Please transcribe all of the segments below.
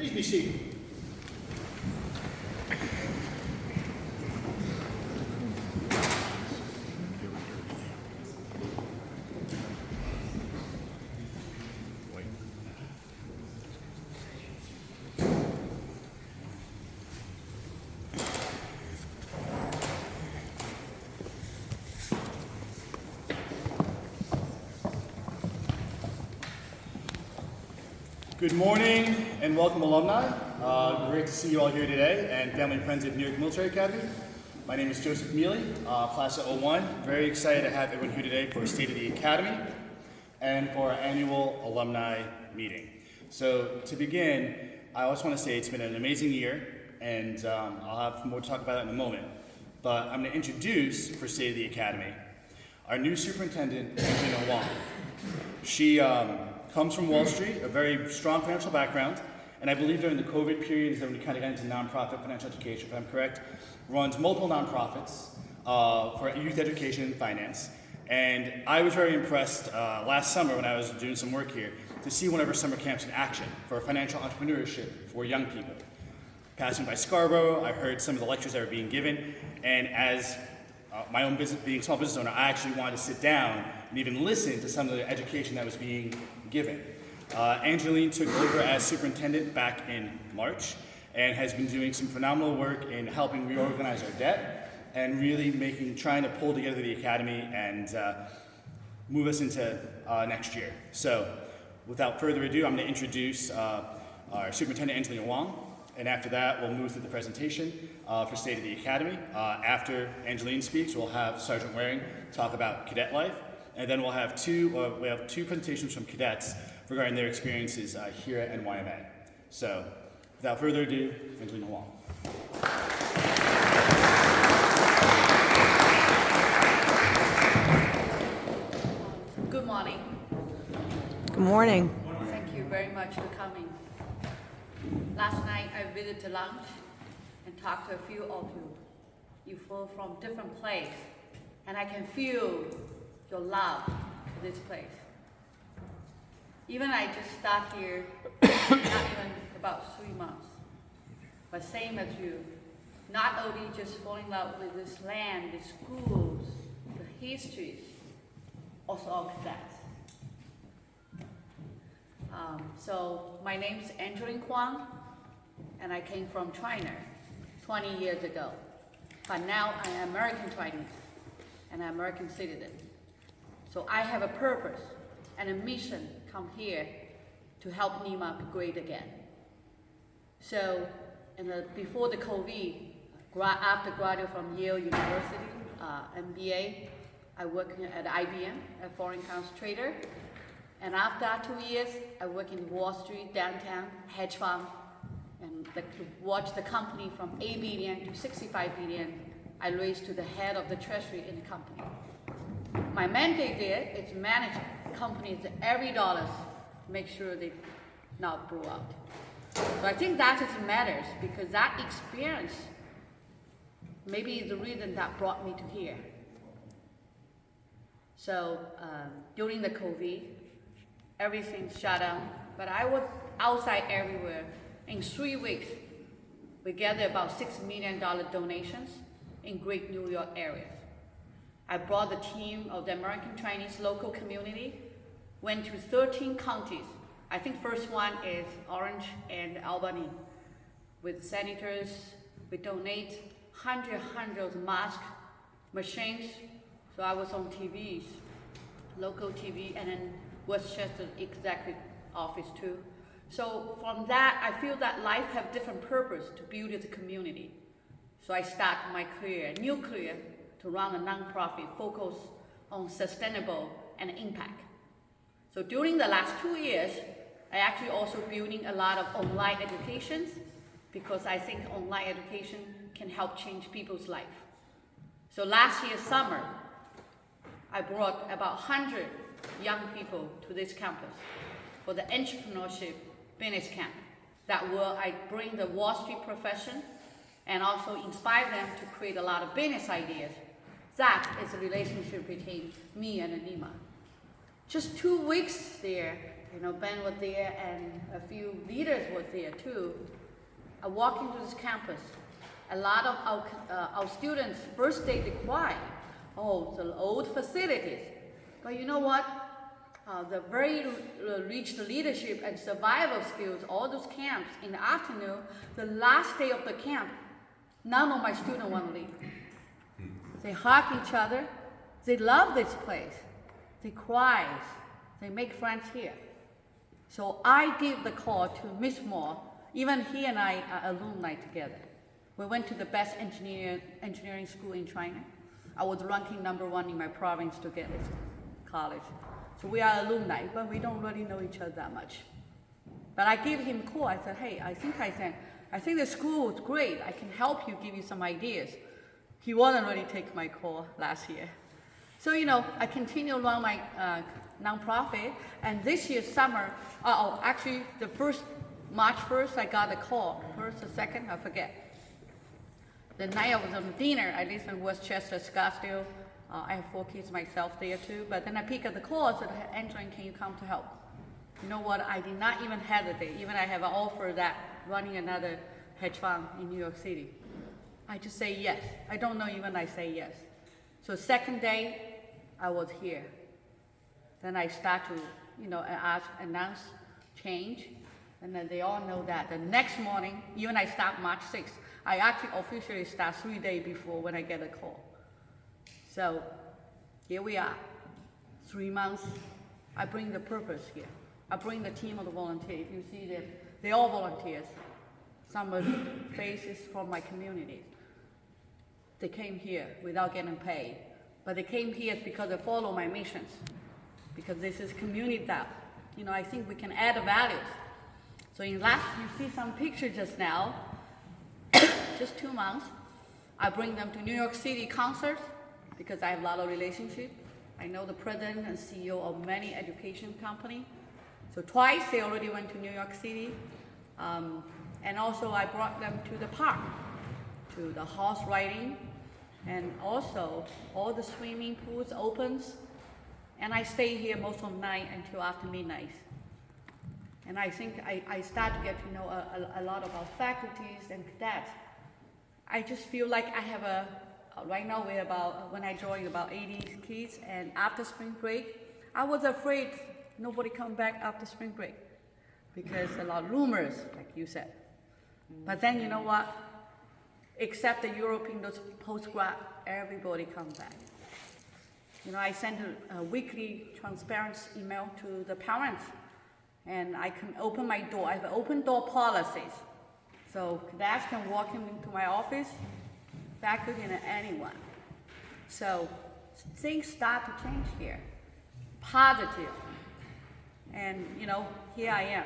Please be seated. Good morning and welcome, alumni. Great to see you all here today, and family and friends of New York Military Academy. My name is Joseph Mealy, class of 01. Very excited to have everyone here today for State of the Academy and for our annual alumni meeting. So to begin, I also want to say it's been an amazing year, and I'll have more to talk about that in a moment. But I'm going to introduce, for State of the Academy, our new superintendent, Angelina Wong. She comes from Wall Street, a very strong financial background, and I believe during the COVID period is when we kind of got into nonprofit financial education, if I'm correct. Runs multiple nonprofits for youth education and finance. And I was very impressed last summer when I was doing some work here to see one of our summer camps in action for financial entrepreneurship for young people. Passing by Scarborough, I heard some of the lectures that were being given, and as my own business, being a small business owner, I actually wanted to sit down and even listen to some of the education that was being given. Angeline took over as superintendent back in March and has been doing some phenomenal work in helping reorganize our debt and really trying to pull together the academy and move us into next year. So without further ado, I'm going to introduce our superintendent, Angelina Wong, and after that we'll move through the presentation for State of the Academy. After Angeline speaks, we'll have Sergeant Waring talk about cadet life, and then we'll have two presentations from cadets regarding their experiences here at NYMA. So, without further ado, Angelina Wong. Good morning. Good morning. Thank you very much for coming. Last night I visited lunch and talked to a few of you. You flew from different places, and I can feel your love for this place. Even I just started here, not even about 3 months, but same as you, not only just falling in love with this land, the schools, the histories, also all cadets. So my name is Angeline Huang, and I came from China 20 years ago. But now I am American Chinese, and I'm American citizen. So I have a purpose and a mission come here to help NYMA be great again. So before the COVID, after graduating from Yale University, MBA, I worked at IBM, a foreign currency trader. And after 2 years, I worked in Wall Street, downtown, hedge fund, and watched the company from 8 billion to 65 billion. I raised to the head of the treasury in the company. My mandate there is manage companies every dollar, make sure they not blow out. So I think that is matters because that experience maybe is the reason that brought me to here. So during the COVID, everything shut down, but I was outside everywhere. In 3 weeks, we gathered about $6 million donations in Great New York area. I brought the team of the American Chinese local community, went to 13 counties. I think first one is Orange and Albany. With senators, we donate hundreds of masks, machines. So I was on TVs, local TV, and then Westchester Executive Office too. So from that, I feel that life has different purpose to build the community. So I start my career, new career, to run a nonprofit focus on sustainable and impact. So during the last 2 years, I actually also building a lot of online educations because I think online education can help change people's life. So last year summer, I brought about 100 young people to this campus for the entrepreneurship business camp. I bring the Wall Street profession and also inspire them to create a lot of business ideas. That is a relationship between me and NYMA. Just 2 weeks there, Ben was there and a few leaders was there too. I walk into this campus. A lot of our students, first day they cry. Oh, the old facilities. But you know what? The very rich leadership and survival skills, all those camps in the afternoon, the last day of the camp, none of my students want to leave. They hug each other. They love this place. They cry. They make friends here. So I give the call to Miss Moore. Even he and I are alumni together. We went to the best engineering school in China. I was ranking #1 in my province to get this college. So we are alumni, but we don't really know each other that much. But I gave him a call. I said, hey, I think the school is great. I can help you, give you some ideas. He wasn't ready to take my call last year. So, I continue to run my nonprofit, and this year summer, actually the March 1st, I got a call. 1st or 2nd, I forget. The night I was on dinner, I live in Westchester, Scottsdale. I have 4 kids myself there too, but then I pick up the call and said, Angeline, can you come to help? You know what, I did not even hesitate. Even I have an offer that running another hedge fund in New York City. I just say yes. I don't know even I say yes. So second day, I was here. Then I start to, announce change. And then they all know that. The next morning, even I start March 6th, I actually officially start 3 days before when I get a call. So here we are, 3 months. I bring the purpose here. I bring the team of the volunteers. If you see them, they're all volunteers. Some are faces from my communities. They came here without getting paid, but they came here because they follow my missions. Because this is community that, I think we can add values. So you see some pictures just now, just 2 months. I bring them to New York City concerts because I have a lot of relationship. I know the president and CEO of many education company. So twice they already went to New York City. And also I brought them to the park, to the horse riding, and also all the swimming pools opens. And I stay here most of the night until after midnight. And I think I start to get to know a lot of our faculties and cadets. I just feel like I have right now we're when I joined about 80 kids, and after spring break, I was afraid nobody come back after spring break because a lot of rumors, like you said. But then you know what? Except the European, those postgrad, everybody comes back. I send a weekly transparent email to the parents, and I can open my door. I have open door policies. So cadets can walk into my office, faculty and anyone. So things start to change here, positive. And here I am.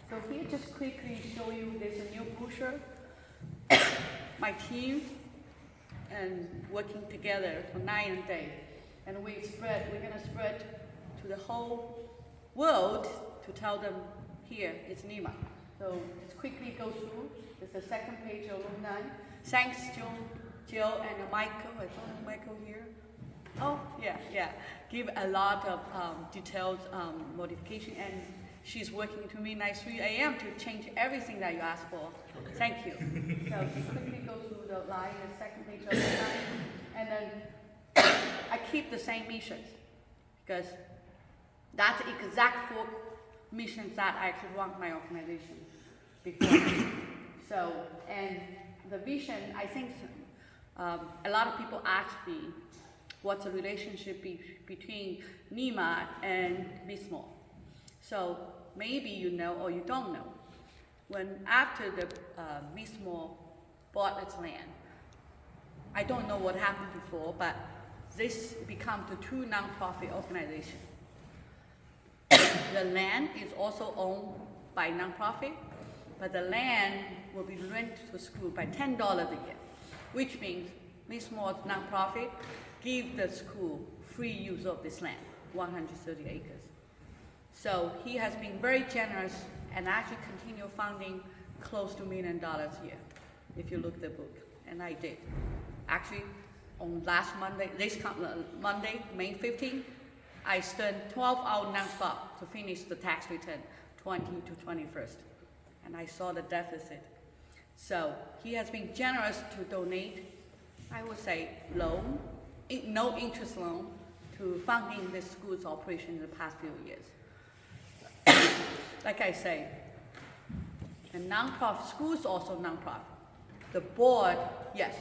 So here just quickly show you, there's a new pusher. My team and working together for night and day. And we're gonna spread to the whole world to tell them here, it's NYMA. So just quickly go through. There's the second page, alumni. Thanks, Jill and Michael. I thought Michael here. Oh, yeah. Give a lot of detailed modification, and she's working to midnight 3 a.m. to change everything that you asked for. Okay. Thank you. So just quickly go through the line, the second page of the line, and then I keep the same missions because that's the exact 4 missions that I actually run my organization before. So, and the vision, I think a lot of people ask me what's the relationship between NYMA and Bismarck. So maybe you know or you don't know. After the Bismarck bought its land, I don't know what happened before, but this become the 2 nonprofit organizations. The land is also owned by nonprofit, but the land will be rented to school by $10 a year, which means Bismarck's nonprofit give the school free use of this land, 130 acres. So he has been very generous and actually continue funding close to $1 million a year, if you look at the book, and I did. Actually, on last Monday, Monday, May 15th, I spent 12 hours nonstop to finish the tax return, 20 to 21st, and I saw the deficit. So he has been generous to donate, I would say, loan, no interest loan, to funding this school's operation in the past few years. Like I say, a nonprofit, school's also nonprofit. The board, yes,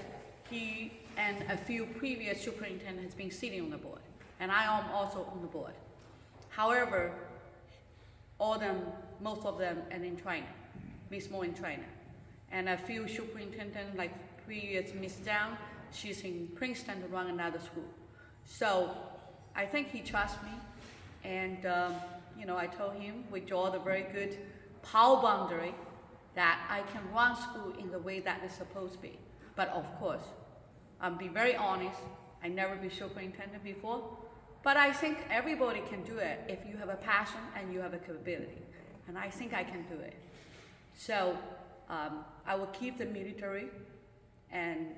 he and a few previous superintendents has been sitting on the board, and I am also on the board. However, most of them are in China, Miss Mo in China, and a few superintendents like previous Miss Zhang, she's in Princeton to run another school. So I think he trusts me, and I told him we draw the very good power boundary that I can run school in the way that it's supposed to be. But of course, I'll be very honest, I never been superintendent before, but I think everybody can do it if you have a passion and you have a capability, and I think I can do it. So I will keep the military, and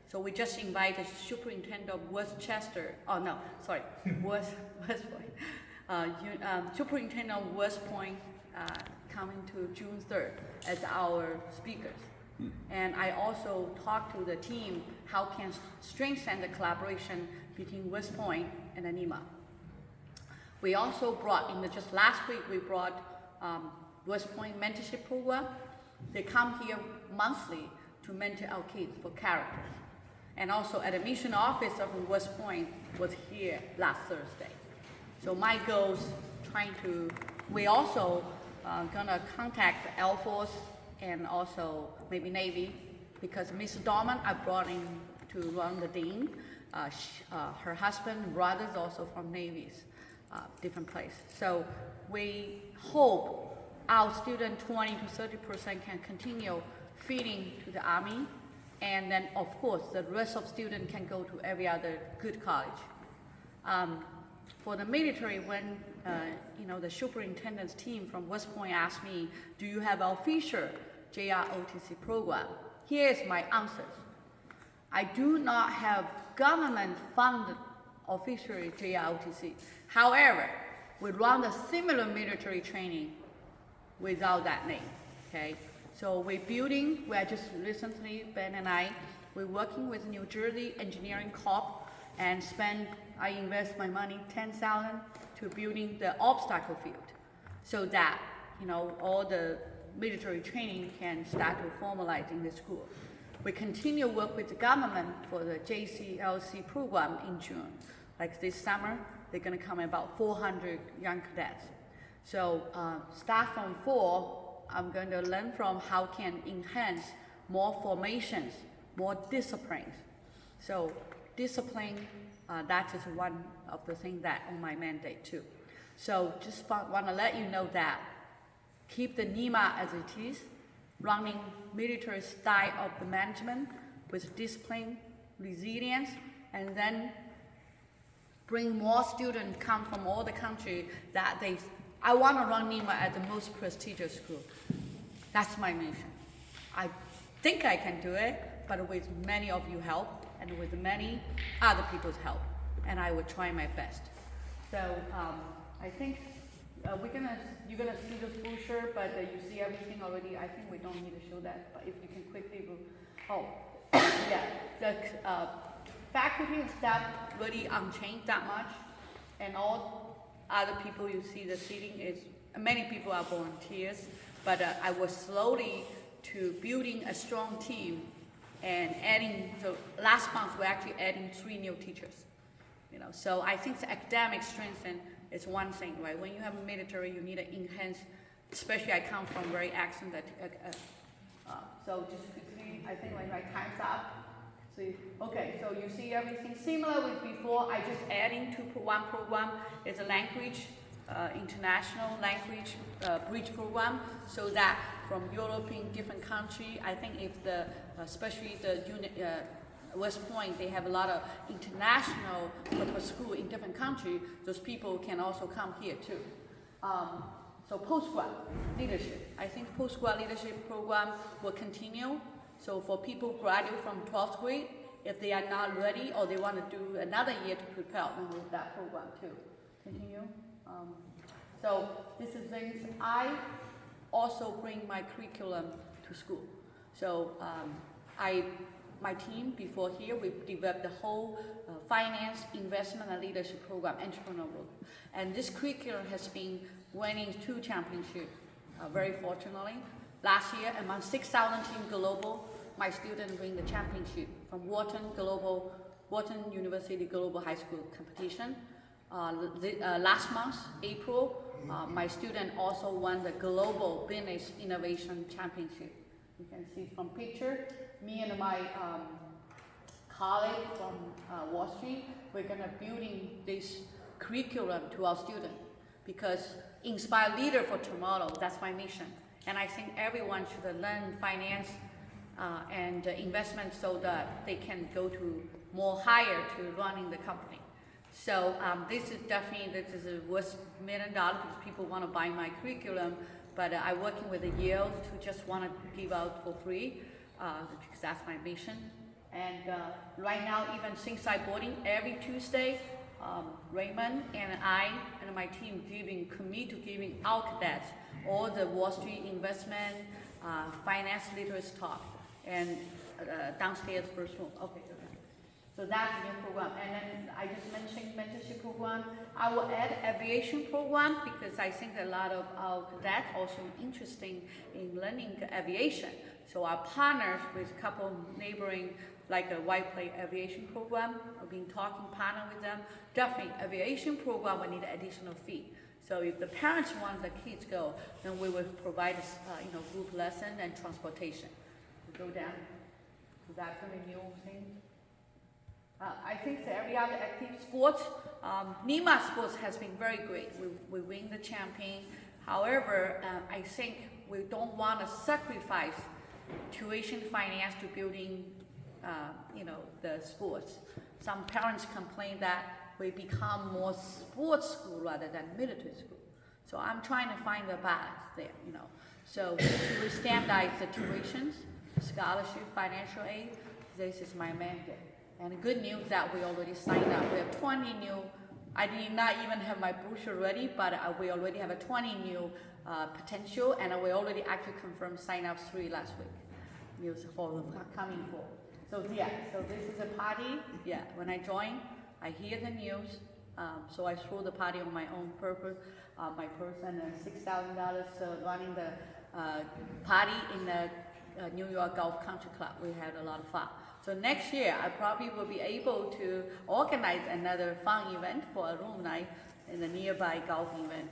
so we just invited Superintendent of Westchester, West Point, Superintendent of West Point coming to June 3rd as our speakers. And I also talked to the team how can strengthen the collaboration between West Point and NYMA. We also brought just last week we brought West Point mentorship program. They come here monthly to mentor our kids for characters. And also admission officer from West Point was here last Thursday. So my goal is we also gonna contact the Air Force and also maybe Navy, because Miss Dorman I brought in to run the dean. Her husband and brothers also from Navy's different place. So we hope our student 20 to 30% can continue feeding to the Army, and then of course the rest of students can go to every other good college. For the military, when the superintendent's team from West Point asked me, do you have an official JROTC program? Here's my answers. I do not have government-funded official JROTC. However, we run a similar military training without that name, okay? So we are just recently, Ben and we're working with New Jersey Engineering Corp and I invest my money, $10,000 to building the obstacle field so that, all the military training can start to formalize in the school. We continue work with the government for the JCLC program in June. Like this summer, they're gonna come about 400 young cadets. So start from fall, I'm going to learn from how can enhance more formations, more disciplines. So discipline, that is one of the things that on my mandate too. So just want to let you know that keep the NYMA as it is, running military style of the management with discipline, resilience, and then bring more students come from all the country I want to run NYMA as the most prestigious school. That's my mission. I think I can do it, but with many of you help and with many other people's help, and I will try my best. So I think you're gonna see this brochure, but you see everything already. I think we don't need to show that, but if you can quickly go. Yeah, the faculty and staff really unchanged that much, and all other people you see the seating is, many people are volunteers, but I was slowly to building a strong team and so last month we're actually adding 3 new teachers. So I think the academic strength is one thing, right? When you have a military, you need to enhance, especially I come from very accent that, so just quickly, I think my time's up. Okay, so you see everything similar with before. I just adding to one program is a language, international language bridge program, so that from European different country, I think if especially the West Point, they have a lot of international purpose school in different countries, those people can also come here too. So post-grad leadership, I think post-grad leadership program will continue. So for people graduate from 12th grade, if they are not ready or they want to do another year to prepare, then with that program too. continue. So this is things I also bring my curriculum to school. So my team before here, we developed the whole finance, investment, and leadership program, entrepreneurial. And this curriculum has been winning 2 championships, very fortunately. Last year, among 6,000 teams global, my students win the championship from Wharton University Global High School competition. Last month, April, my student also won the Global Business Innovation Championship. You can see from picture, me and my colleague from Wall Street, we're gonna building this curriculum to our students because inspire leader for tomorrow, that's my mission. And I think everyone should learn finance and investment so that they can go to more higher to running the company. So this is worth $1 million because people want to buy my curriculum, but I'm working with the Yale to just want to give out for free because that's my mission. And right now, even since I boarding every Tuesday, Raymond and I and my team commit to giving our cadets all the Wall Street investment, finance literacy talk, and downstairs first room. Okay. So that's the new program. And then I just mentioned mentorship program. I will add aviation program because I think a lot of our cadets also interested in learning aviation. So our partners with a couple neighboring, like a White Plate aviation program, I've been talking partner with them. Definitely aviation program will need additional fee. So if the parents want the kids go, then we will provide group lesson and transportation. We go down. So that's gonna be new thing. I think that every other active sports, NYMA sports has been very great. We win the champion. However, I think we don't want to sacrifice tuition finance to building, the sports. Some parents complain that we become more sports school rather than military school. So I'm trying to find the balance there, So we standardize the tuitions, scholarship, financial aid. This is my mandate. And the good news that we already signed up. We have 20 new, I did not even have my brochure ready, but we already have a 20 new potential, and we already actually confirmed sign up 3 last week. News for the coming fall. So yeah, so this is a party. Yeah, when I join, I hear the news. So I throw the party on my own purpose, my person, and $6,000 running the party in the New York Golf Country Club. We had a lot of fun. So next year, I probably will be able to organize another fun event for alumni in the nearby golf event.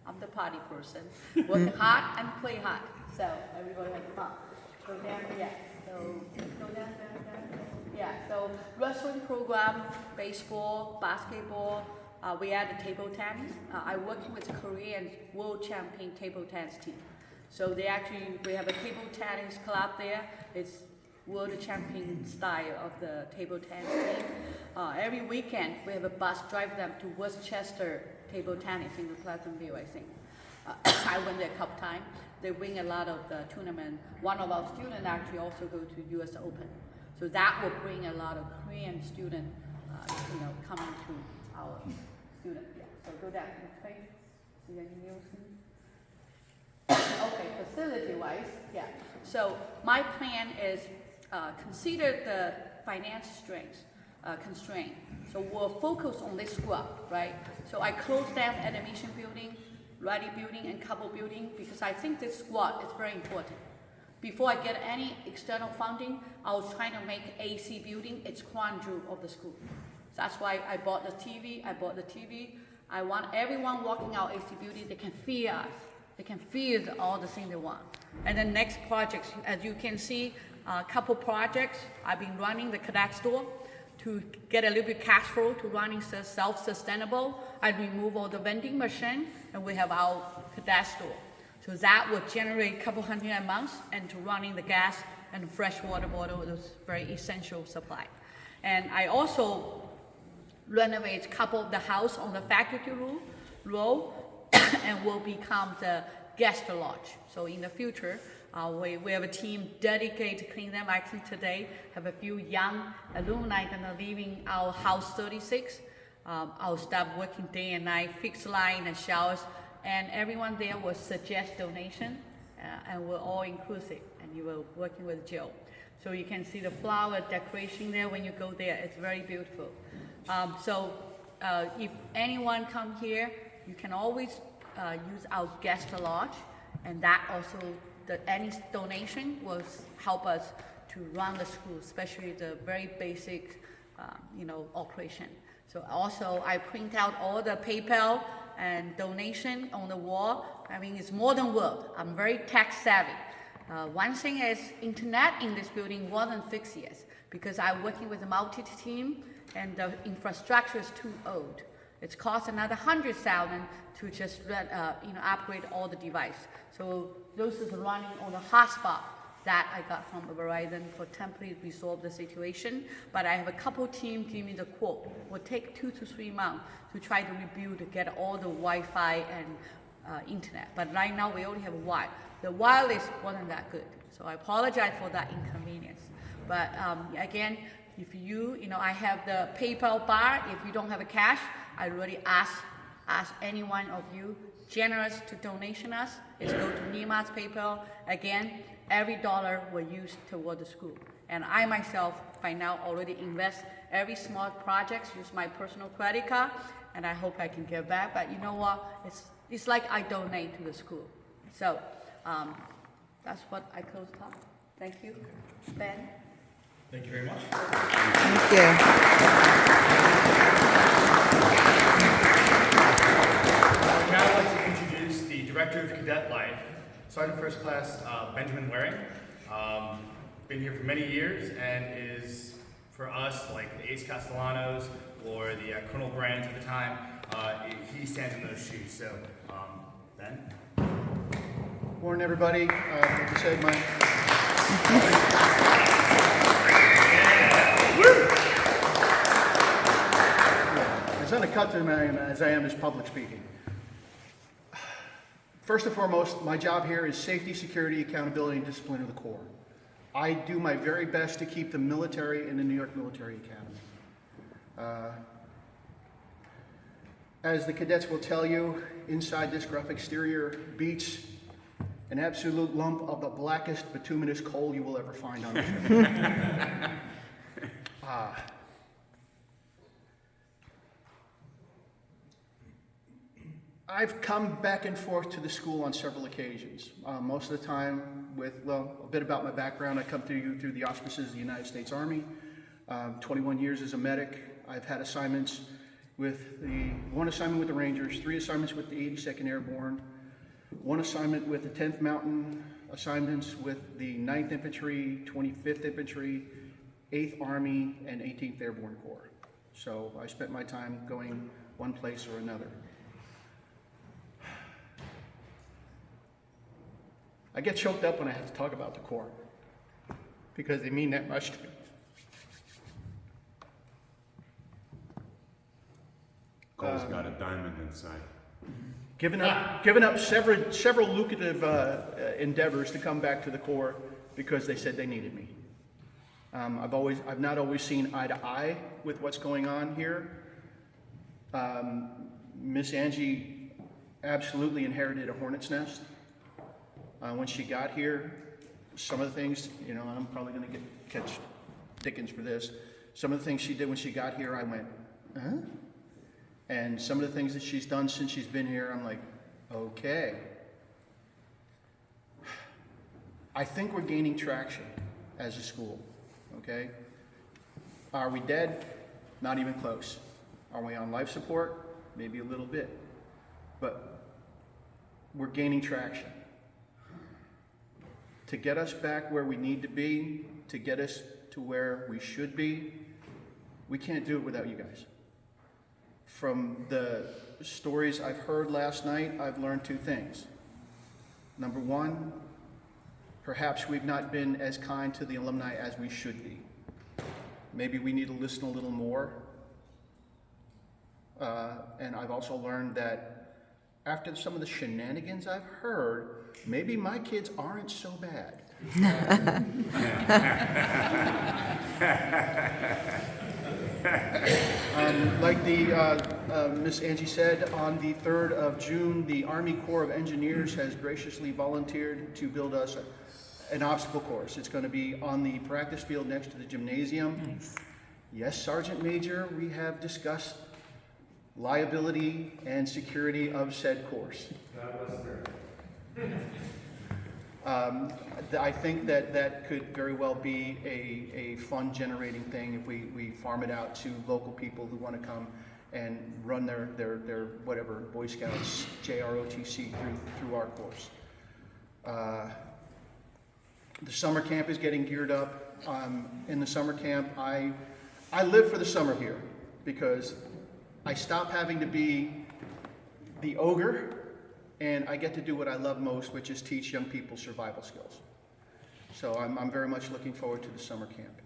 I'm the party person. Work hard and play hard. So everybody has fun. Go down, yeah. So go down. Yeah. So wrestling program, baseball, basketball. We add the table tennis. I'm working with the Korean world champion table tennis team. So we have a table tennis club there. It's world champion style of the table tennis team. Every weekend we have a bus drive them to Westchester table tennis in the Pleasantville, I think. I went there a couple times. They win a lot of the tournament. One of our students actually also go to US Open. So that will bring a lot of Korean students, coming to our student. Yeah. So go down next page. See any news? Okay, facility-wise, yeah. So my plan is consider the finance constraint. So we'll focus on this squad, right? So I closed down admission building, ready building, and couple building because I think this squad is very important. Before I get any external funding, I was trying to make AC building its crown jewel of the school. That's why I bought the TV. I want everyone walking out AC building, they can feel us. They can feel all the things they want. And the next projects, as you can see, a couple projects. I've been running the cadet store to get a little bit cash flow to running self-sustainable. I remove all the vending machine, and we have our cadet store. So that will generate a couple hundred a month, and to running the gas and fresh water bottle, those very essential supply. And I also renovate a couple of the house on the faculty row, and will become the guest lodge. So in the future, we have a team dedicated to clean them. Actually today, have a few young alumni that are leaving our house 36. Our staff working day and night, fix line and showers, and everyone there will suggest donation, and we're all inclusive, and you were working with Joe. So you can see the flower decoration there when you go there. It's very beautiful. If anyone come here, you can always use our guest lodge, and that also, any donation will help us to run the school, especially the very basic, operation. So also, I print out all the PayPal and donation on the wall. I mean, it's more than work. I'm very tech savvy. One thing is, internet in this building wasn't fixed yet, because I'm working with a multi-team, and the infrastructure is too old. It's cost another $100,000 to just upgrade all the device. So those is running on the hotspot that I got from Verizon for temporarily resolve the situation. But I have a couple team give me the quote. Will take 2 to 3 months to try to rebuild to get all the Wi-Fi and internet. But right now we only have Wi-Fi. The wireless wasn't that good. So I apologize for that inconvenience. But again, if I have the PayPal bar. If you don't have a cash, I really ask any one of you generous to donation us. Is go to NYMA's PayPal. Again, every dollar will use toward the school. And I myself, by now, already invest every small project, use my personal credit card, and I hope I can get back. But you know what? It's like I donate to the school. So that's what I close talk. Thank you, Ben. Thank you very much. Thank you. Now I'd like to introduce the Director of Cadet Life, Sergeant First Class Benjamin Waring. Been here for many years and is, for us, like the Ace Castellanos or the Colonel Brands at the time, he stands in those shoes. So, Ben? Morning, everybody. Like you said, my as unaccustomed as I am as public speaking. First and foremost, my job here is safety, security, accountability, and discipline of the Corps. I do my very best to keep the military in the New York Military Academy. As the cadets will tell you, inside this gruff exterior beats an absolute lump of the blackest bituminous coal you will ever find on the ship. I've come back and forth to the school on several occasions. Most of the time with, a bit about my background. I come to you through the auspices of the United States Army. 21 years as a medic. I've had assignments one assignment with the Rangers, 3 assignments with the 82nd Airborne, 1 assignment with the 10th Mountain, assignments with the 9th Infantry, 25th Infantry, 8th Army, and 18th Airborne Corps. So I spent my time going one place or another. I get choked up when I have to talk about the Corps because they mean that much to me. Cole's got a diamond inside. Given up several lucrative endeavors to come back to the Corps because they said they needed me. I've not always seen eye to eye with what's going on here. Miss Angie absolutely inherited a hornet's nest. When she got here, some of the things, I'm probably going to catch Dickens for this. Some of the things she did when she got here, I went, huh? And some of the things that she's done since she's been here, I'm like, okay. I think we're gaining traction as a school, okay? Are we dead? Not even close. Are we on life support? Maybe a little bit. But we're gaining traction. To get us back where we need to be, to get us to where we should be, we can't do it without you guys. From the stories I've heard last night, I've learned 2 things. Number 1, perhaps we've not been as kind to the alumni as we should be. Maybe we need to listen a little more. And I've also learned that after some of the shenanigans I've heard, maybe my kids aren't so bad. Like Miss Angie said, on the 3rd of June, the Army Corps of Engineers has graciously volunteered to build us an obstacle course. It's going to be on the practice field next to the gymnasium. Nice. Yes, Sergeant Major, we have discussed liability and security of said course. I think that could very well be a fund generating thing if we farm it out to local people who want to come and run their whatever Boy Scouts JROTC through our course. The summer camp is getting geared up. In the summer camp, I live for the summer here because I stop having to be the ogre and I get to do what I love most, which is teach young people survival skills. So I'm very much looking forward to the summer camp.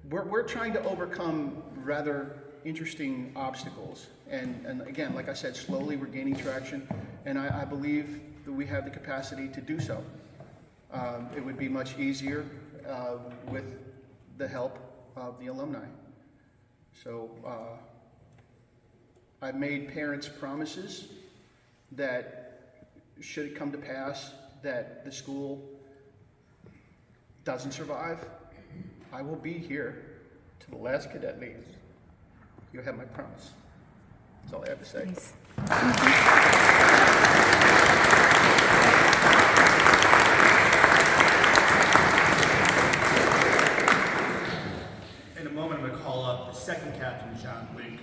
We're trying to overcome rather interesting obstacles. And again, like I said, slowly we're gaining traction, and I believe that we have the capacity to do so. It would be much easier with the help of the alumni. So I've made parents promises that should it come to pass that the school doesn't survive, I will be here till the last cadet leaves. You have my promise. That's all I have to say. Nice. In a moment, I'm going to call up the second captain, John Luke,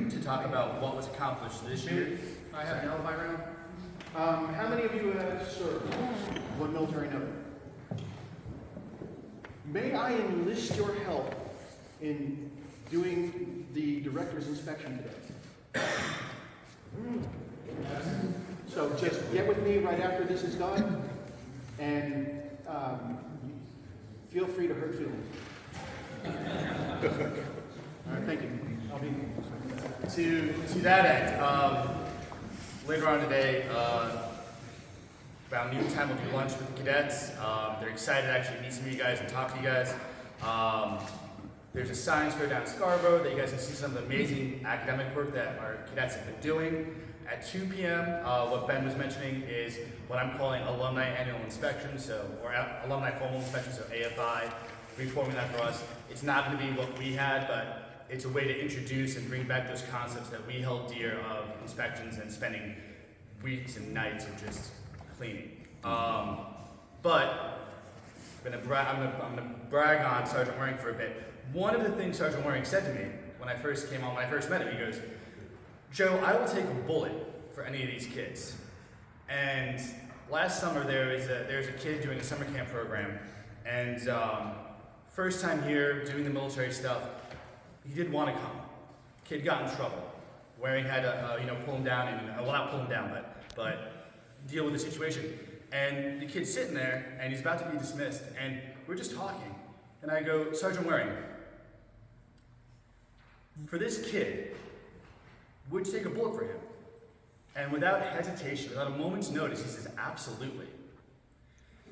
to talk about what was accomplished this year. I have an alibi round. How many of you have served? What military number? May I enlist your help in doing the director's inspection today? So just get with me right after this is done, and feel free to hurt feelings. All right, thank you. I'll be. To that end, later on today, around noon time, we'll do lunch with the cadets. They're excited to actually meet some of you guys and talk to you guys. There's a science fair down in Scarborough that you guys can see some of the amazing academic work that our cadets have been doing. At 2 p.m., what Ben was mentioning is what I'm calling alumni annual inspection, or alumni formal inspection, so AFI, reforming that for us. It's not going to be what we had, but it's a way to introduce and bring back those concepts that we held dear of inspections and spending weeks and nights of just cleaning. But I'm gonna brag on Sergeant Waring for a bit. One of the things Sergeant Waring said to me when I first came on, when I first met him, he goes, "Joe, I will take a bullet for any of these kids." And last summer there was a kid doing a summer camp program, and first time here doing the military stuff, he didn't want to come. Kid got in trouble. Waring had to pull him down and well, not pull him down, but deal with the situation. And the kid's sitting there, and he's about to be dismissed, and we're just talking. And I go, "Sergeant Waring, for this kid, would you take a bullet for him?" And without hesitation, without a moment's notice, he says, "Absolutely."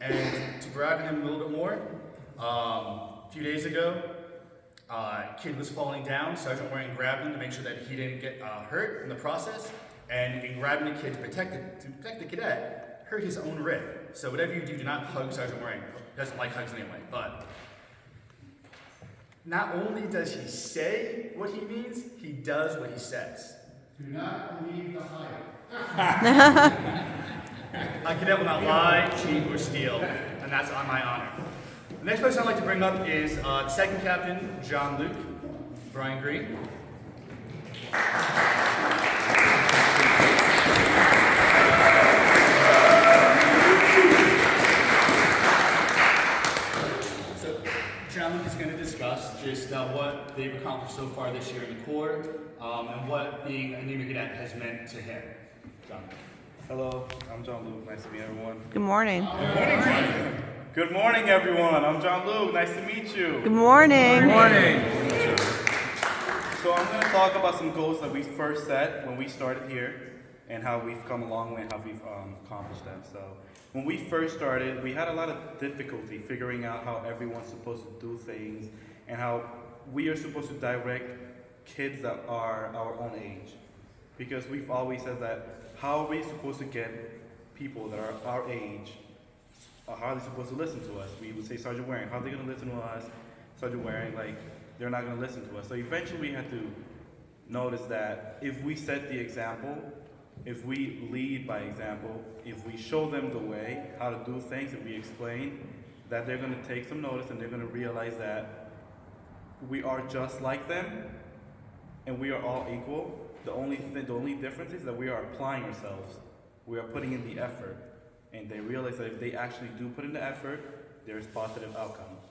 And to brag on him a little bit more, a few days ago, kid was falling down. Sergeant Waring grabbed him to make sure that he didn't get hurt in the process. And in grabbing the kid to protect the cadet, hurt his own rib. So whatever you do, do not hug Sergeant Waring. He doesn't like hugs anyway. But not only does he say what he means, he does what he says. Do not believe the hype. A cadet will not lie, cheat, or steal, and that's on my honor. The next person I'd like to bring up is the second captain, John Luke, Brian Green. So, John Luke is going to discuss just what they've accomplished so far this year in the Corps, and what being a NYMA cadet has meant to him. John. Hello, I'm John Luke. Nice to meet everyone. Good morning. Good morning, everyone. I'm John Luke. Nice to meet you. Good morning. Good morning. So I'm going to talk about some goals that we first set when we started here and how we've come a long way and how we've accomplished them. So when we first started, we had a lot of difficulty figuring out how everyone's supposed to do things and how we are supposed to direct kids that are our own age. Because we've always said that, how are we supposed to get people that are our age, how are they supposed to listen to us? We would say Sergeant Waring, how are they going to listen to us? Sergeant Waring, like, they're not going to listen to us. So eventually we had to notice that if we set the example, if we lead by example, if we show them the way, how to do things, if we explain, that they're going to take some notice and they're going to realize that we are just like them and we are all equal. The only difference is that we are applying ourselves. We are putting in the effort. And they realize that if they actually do put in the effort, there's positive outcomes.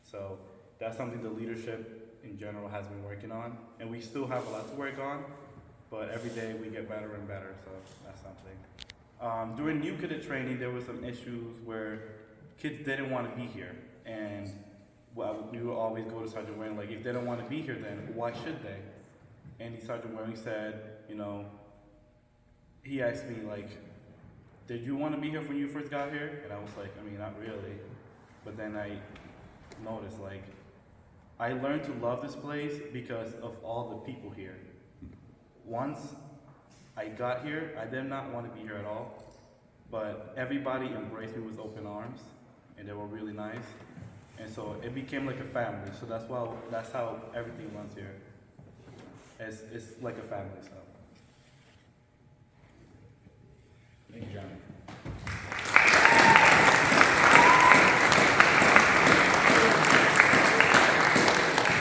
So that's something the leadership in general has been working on. And we still have a lot to work on, but every day we get better and better, so that's something. During new cadet training, there were some issues where kids didn't want to be here. And we would always go to Sergeant Waring, like, if they don't want to be here, then why should they? And Sergeant Waring said, you know, he asked me, like, did you want to be here when you first got here? And I was like, I mean, not really. But then I noticed, like, I learned to love this place because of all the people here. Once I got here, I did not want to be here at all. But everybody embraced me with open arms, and they were really nice. And so it became like a family. So that's how everything runs here. It's like a family, so. Thank you, John.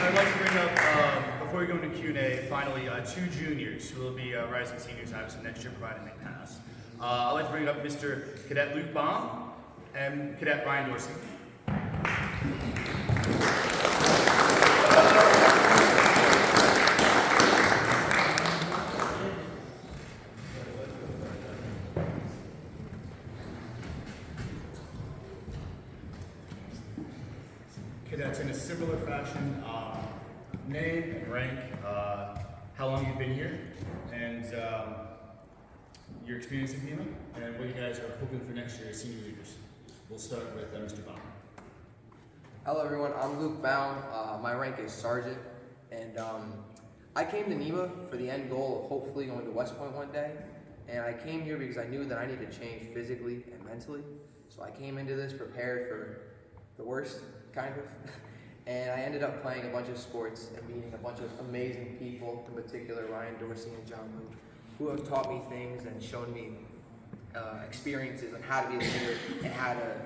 I'd like to bring up, before we go into Q&A, finally, two juniors who will be rising seniors obviously next year, providing they pass. I'd like to bring up Mr. Cadet Luke Baum and Cadet Brian Dorsey. Cadets, in a similar fashion, name and rank, how long you've been here, and your experience at NYMA, and what you guys are hoping for next year as senior leaders. We'll start with Mr. Baum. Hello everyone, I'm Luke Baum. My rank is Sergeant, and I came to NYMA for the end goal of hopefully going to West Point one day, and I came here because I knew that I needed to change physically and mentally, so I came into this prepared for the worst, kind of, and I ended up playing a bunch of sports and meeting a bunch of amazing people, in particular Ryan Dorsey and John Luke, who have taught me things and shown me experiences on how to be a leader and how to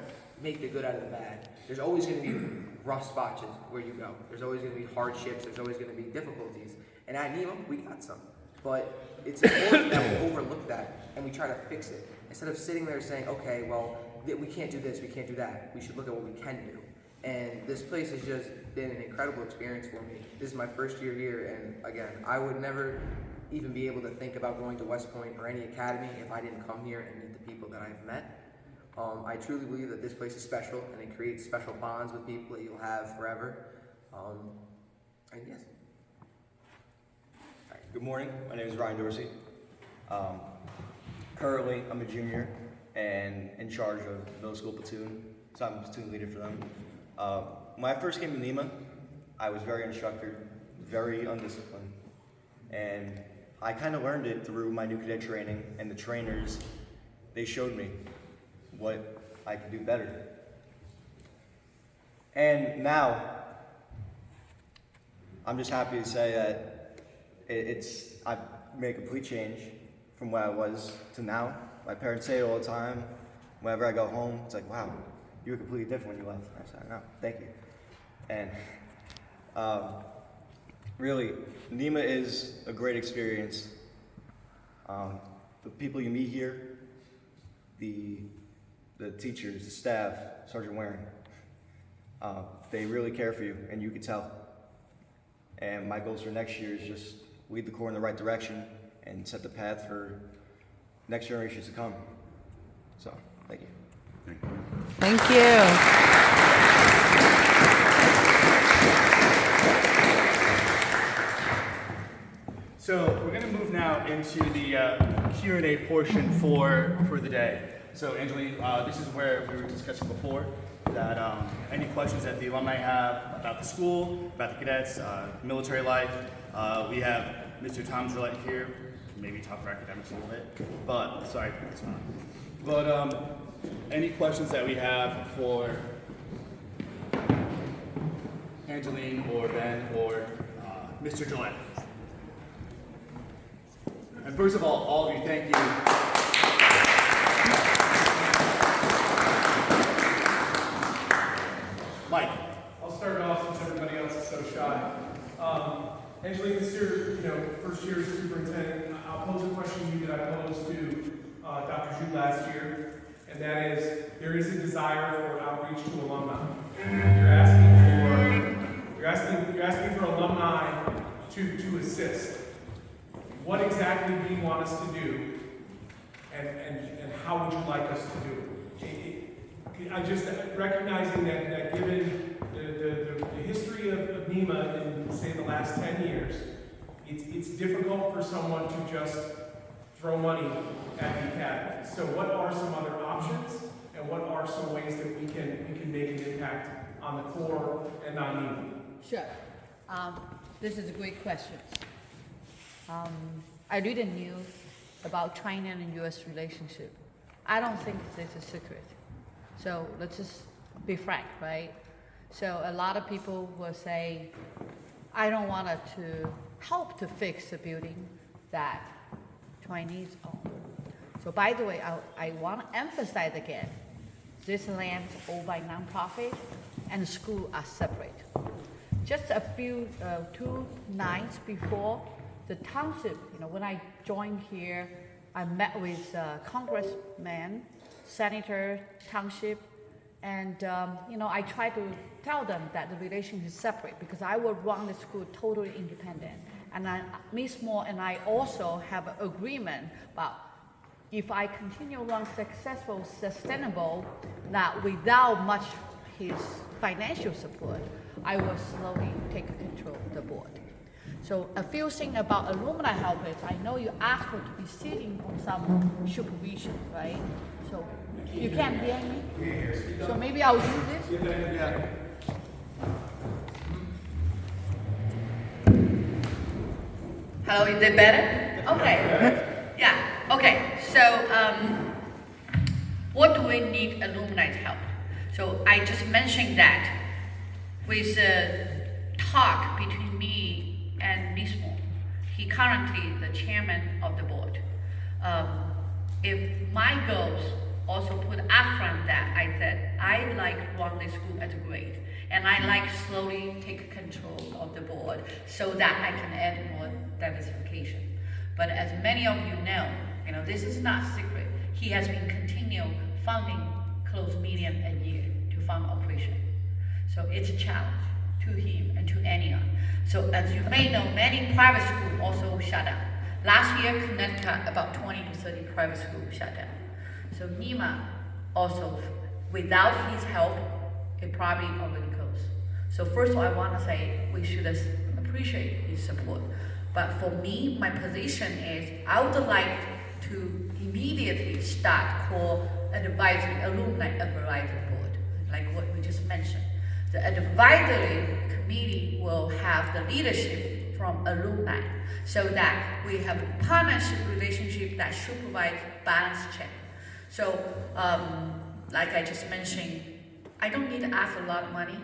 make the good out of the bad. There's always going to be rough spots where you go. There's always going to be hardships. There's always going to be difficulties. And at NYMA, we got some. But it's important that we overlook that and we try to fix it. Instead of sitting there saying, okay, well, we can't do this, we can't do that. We should look at what we can do. And this place has just been an incredible experience for me. This is my first year here, and again, I would never even be able to think about going to West Point or any academy if I didn't come here and meet the people that I've met. I truly believe that this place is special, and it creates special bonds with people that you'll have forever. And yes. Hi, good morning, my name is Ryan Dorsey. Currently, I'm a junior and in charge of the middle school platoon, so I'm a platoon leader for them. When I first came to NYMA, I was very unstructured, very undisciplined, and I kind of learned it through my new cadet training, and the trainers, they showed me what I could do better. And now, I'm just happy to say that I've made a complete change from where I was to now. My parents say it all the time. Whenever I go home, it's like, wow, you were completely different when you left. I said, no, thank you. And really, NYMA is a great experience. The people you meet here, the teachers, the staff, Sergeant Waring, they really care for you, and you can tell. And my goals for next year is just lead the Corps in the right direction and set the path for next generations to come. So, thank you. Thank you. So we're going to move now into the Q&A portion for the day. So Angeline, this is where we were discussing before, that any questions that the alumni have about the school, about the cadets, military life, we have Mr. Tom Gillette here, maybe talk for academics a little bit, but, sorry, it's not. But any questions that we have for Angeline or Ben or Mr. Gillette? And first of all of you, thank you. Mike. I'll start off since everybody else is so shy. Angeline, this year, first year as superintendent, I'll pose a question to you that I posed to Dr. Zhu last year, and that is, there is a desire for outreach to alumni. You're asking for alumni to assist. What exactly do you want us to do, and how would you like us to do it? I just recognizing that given the history of NYMA in, say, the last 10 years, it's difficult for someone to just throw money at the academy. So what are some other options, and what are some ways that we can make an impact on the core and on NYMA? Sure. This is a great question. I read the news about China and U.S. relationship. I don't think this is a secret. So let's just be frank, right? So a lot of people will say, I don't want to help to fix the building that Chinese own. So by the way, I want to emphasize again, this land is owned by nonprofit and the school are separate. Just a few, 2 nights before the township, when I joined here, I met with congressmen, senator, township, and I try to tell them that the relation is separate because I will run the school totally independent. And Ms. Moore and I also have an agreement about if I continue run successful, sustainable, that without much his financial support, I will slowly take control of the board. So a few things about alumni helpers. I know you asked for to be sitting on some supervision, right? So you can't hear me? So maybe I'll do this? Yeah. Hello, is it better? Okay. Yeah, okay. So what do we need alumni's help? So I just mentioned that with the talk between me and Ms. Moore, he currently the chairman of the board. If my goals also put upfront that I said I like run the school as a grade, and I like slowly take control of the board so that I can add more diversification. But as many of you know, this is not secret. He has been continual funding close $1 million a year to fund operation. So it's a challenge to him and to anyone. So as you may know, many private schools also shut down. Last year, Connecticut, about 20 to 30 private schools shut down. So NYMA also, without his help, it probably already closed. So first of all, I want to say we should appreciate his support. But for me, my position is I would like to immediately start core advisory, alumni advisory board, like what we just mentioned. The advisory committee will have the leadership from alumni so that we have a partnership relationship that should provide balance check. So, like I just mentioned, I don't need to ask a lot of money,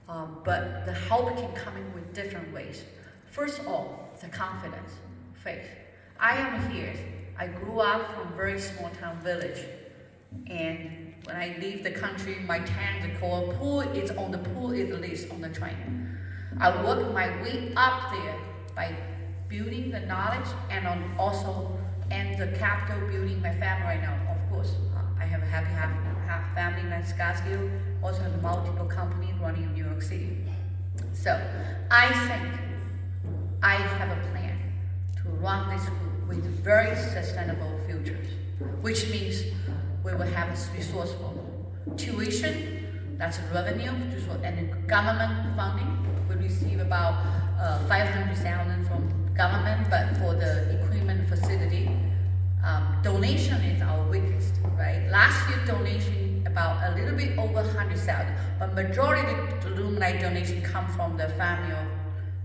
but the help can come in with different ways. First of all, the confidence, faith. I am here. I grew up from a very small town village, and when I leave the country, my town, the core pool is on the list on the train. I work my way up there by building the knowledge and the capital building my family right now. Of course, I have a happy family in Scottsdale, also have multiple companies running in New York City. So I think I have a plan to run this school with very sustainable futures, which means we will have resourceful tuition, that's revenue, and government funding. We receive about $500,000 from government, but for the equipment facility, donation is our weakest, right? Last year donation about a little bit over 100,000, but majority of the alumni donation come from the family of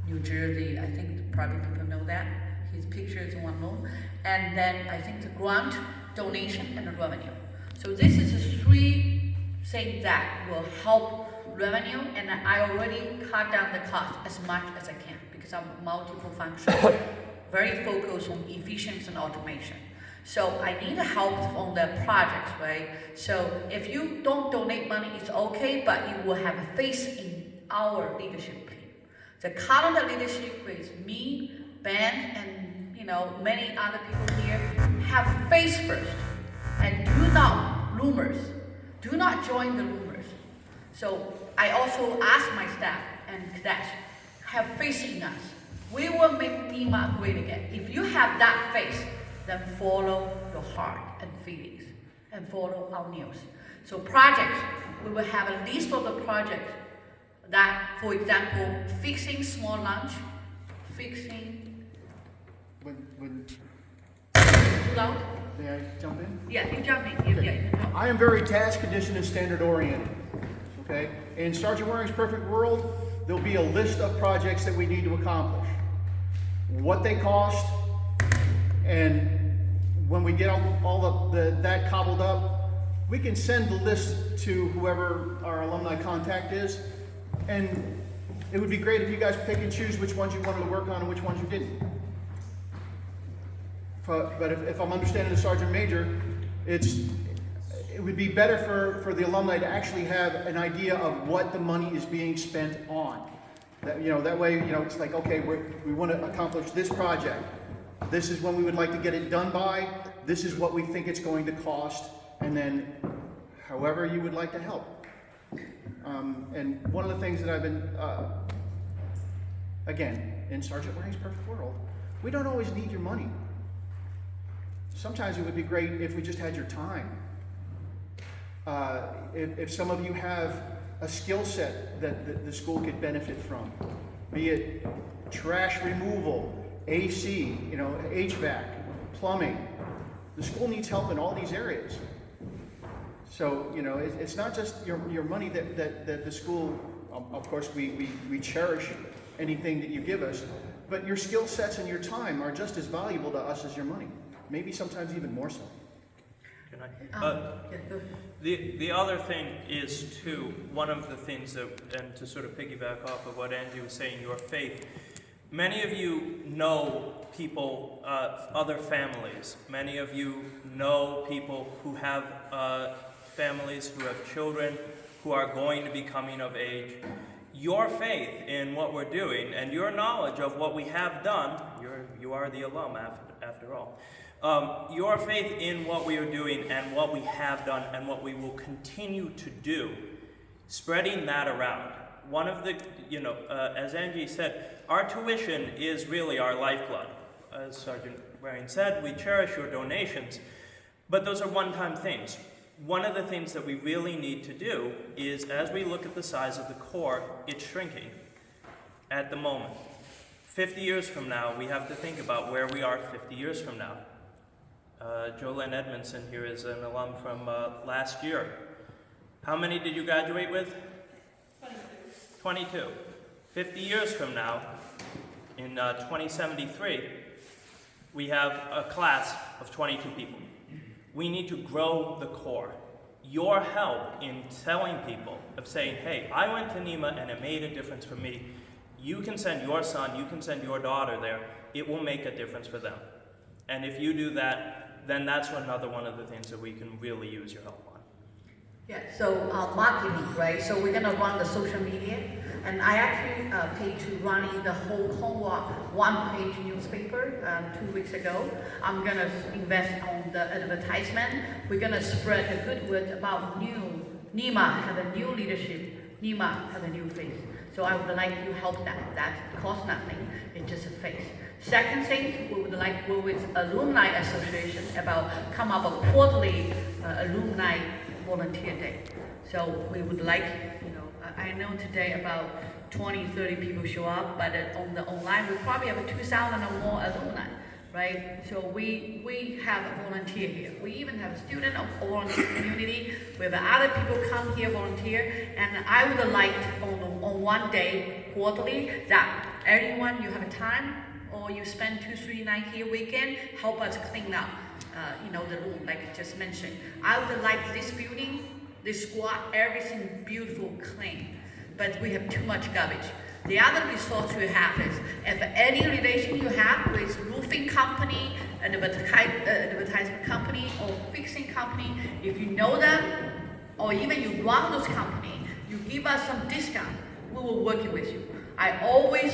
New Jersey. I think probably people know that. His picture is one more. And then I think the grant, donation, and the revenue. So this is the three things that will help revenue, and I already cut down the cost as much as I can because I'm multiple function, very focused on efficiency and automation. So I need help on the projects, right? So if you don't donate money, it's okay, but you will have a face in our leadership team. The current leadership is me, Ben, and many other people here have face first, and do not rumors. Do not join the rumors. So I also ask my staff and cadets, have faith in us. We will make NYMA great again. If you have that faith, then follow your heart and feelings and follow our news. So projects, we will have a list of the projects that, for example, fixing small lunch, fixing When, too loud. may I jump in? Yeah, you jump in. Yeah. I am very task conditioned and standard oriented. Okay? In Sergeant Waring's perfect world, there'll be a list of projects that we need to accomplish. What they cost, and when we get all of that cobbled up, we can send the list to whoever our alumni contact is, and it would be great if you guys pick and choose which ones you wanted to work on and which ones you didn't. But if I'm understanding the Sergeant Major, it would be better for the alumni to actually have an idea of what the money is being spent on. That way, it's like, okay, we want to accomplish this project. This is when we would like to get it done by. This is what we think it's going to cost, and then however you would like to help. And one of the things that I've been, again, in Sergeant Waring's perfect world, we don't always need your money. Sometimes it would be great if we just had your time. If some of you have a skill set that the school could benefit from, be it trash removal, AC, HVAC, plumbing. The school needs help in all these areas. So, it's not just your money that the school, of course, we cherish anything that you give us, but your skill sets and your time are just as valuable to us as your money. Maybe sometimes even more so. Can I? The other thing is, too, one of the things that, and to sort of piggyback off of what Angie was saying, your faith. Many of you know people, other families. Many of you know people who have families, who have children, who are going to be coming of age. Your faith in what we're doing and your knowledge of what we have done, you are the alum after all. Your faith in what we are doing and what we have done and what we will continue to do, spreading that around. One of the, as Angie said, our tuition is really our lifeblood. As Sergeant Waring said, we cherish your donations, but those are one-time things. One of the things that we really need to do is, as we look at the size of the Corps, it's shrinking at the moment. 50 years from now, we have to think about where we are 50 years from now. Jolene Edmondson here is an alum from last year. How many did you graduate with? 22. 50 years from now, in 2073, we have a class of 22 people. We need to grow the Corps. Your help in telling people, of saying, hey, I went to NYMA and it made a difference for me. You can send your son, you can send your daughter there. It will make a difference for them. And if you do that, then that's another one of the things that we can really use your help on. Yeah, so marketing, right? So we're gonna run the social media, and I actually paid to running the whole Cornwall one-page newspaper 2 weeks ago. I'm gonna invest on the advertisement. We're gonna spread the good word about NYMA have a new leadership. NYMA have a new face. So I would like you help that. That costs nothing. It's just a face. Second thing, we would like to work with Alumni Association about come up a quarterly alumni volunteer day. So we would like, I know today about 20, 30 people show up, but on the online we probably have 2,000 or more alumni. right? So we have a volunteer here. We even have a student of volunteer community where other people come here volunteer. And I would like on one day quarterly that everyone you have a time or you spend 2-3 nights here weekend, help us clean up, the room like I just mentioned. I would like this building, this squad, everything beautiful, clean. But we have too much garbage. The other resource we have is if any relation you have with roofing company, advertisement company, or fixing company, if you know them, or even you run those company, you give us some discount, we will work with you. I always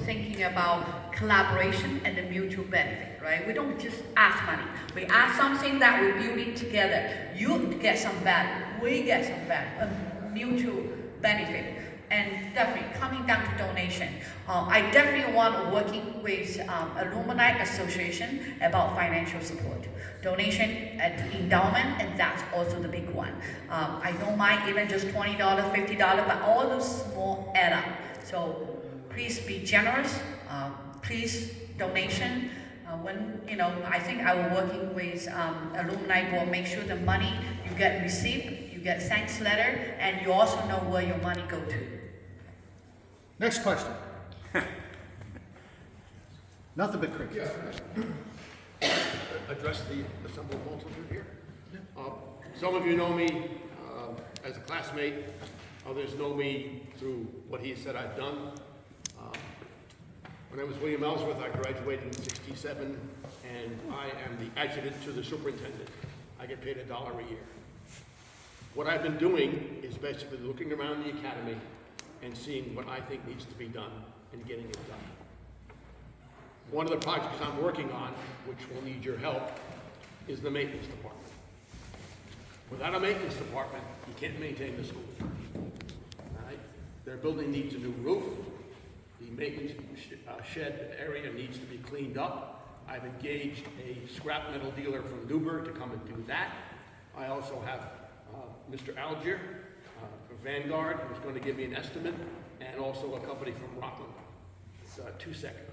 thinking about collaboration and the mutual benefit, right? We don't just ask money. We ask something that we're building together. You get some value, we get some value, a mutual benefit. And definitely coming down to donation, I definitely want working with Alumni Association about financial support. Donation at endowment, and that's also the big one. I don't mind even just $20, $50, but all those small add up. So please be generous, please donation. I think I will working with Alumni Board, make sure the money you get receipt, you get thanks letter, and you also know where your money go to. Next question. Nothing but crickets. Address the assembled multitude here. Some of you know me as a classmate. Others know me through what he said I've done. When I was William Ellsworth, I graduated in '67, and I am the adjutant to the superintendent. I get paid $1 a year. What I've been doing is basically looking around the academy and seeing what I think needs to be done and getting it done. One of the projects I'm working on, which will need your help, is the maintenance department. Without a maintenance department, you can't maintain the school. All right? Their building needs a new roof. The maintenance shed area needs to be cleaned up. I've engaged a scrap metal dealer from Newburgh to come and do that. I also have Mr. Algier from Vanguard, who's going to give me an estimate, and also a company from Rockland. It's 2 seconds.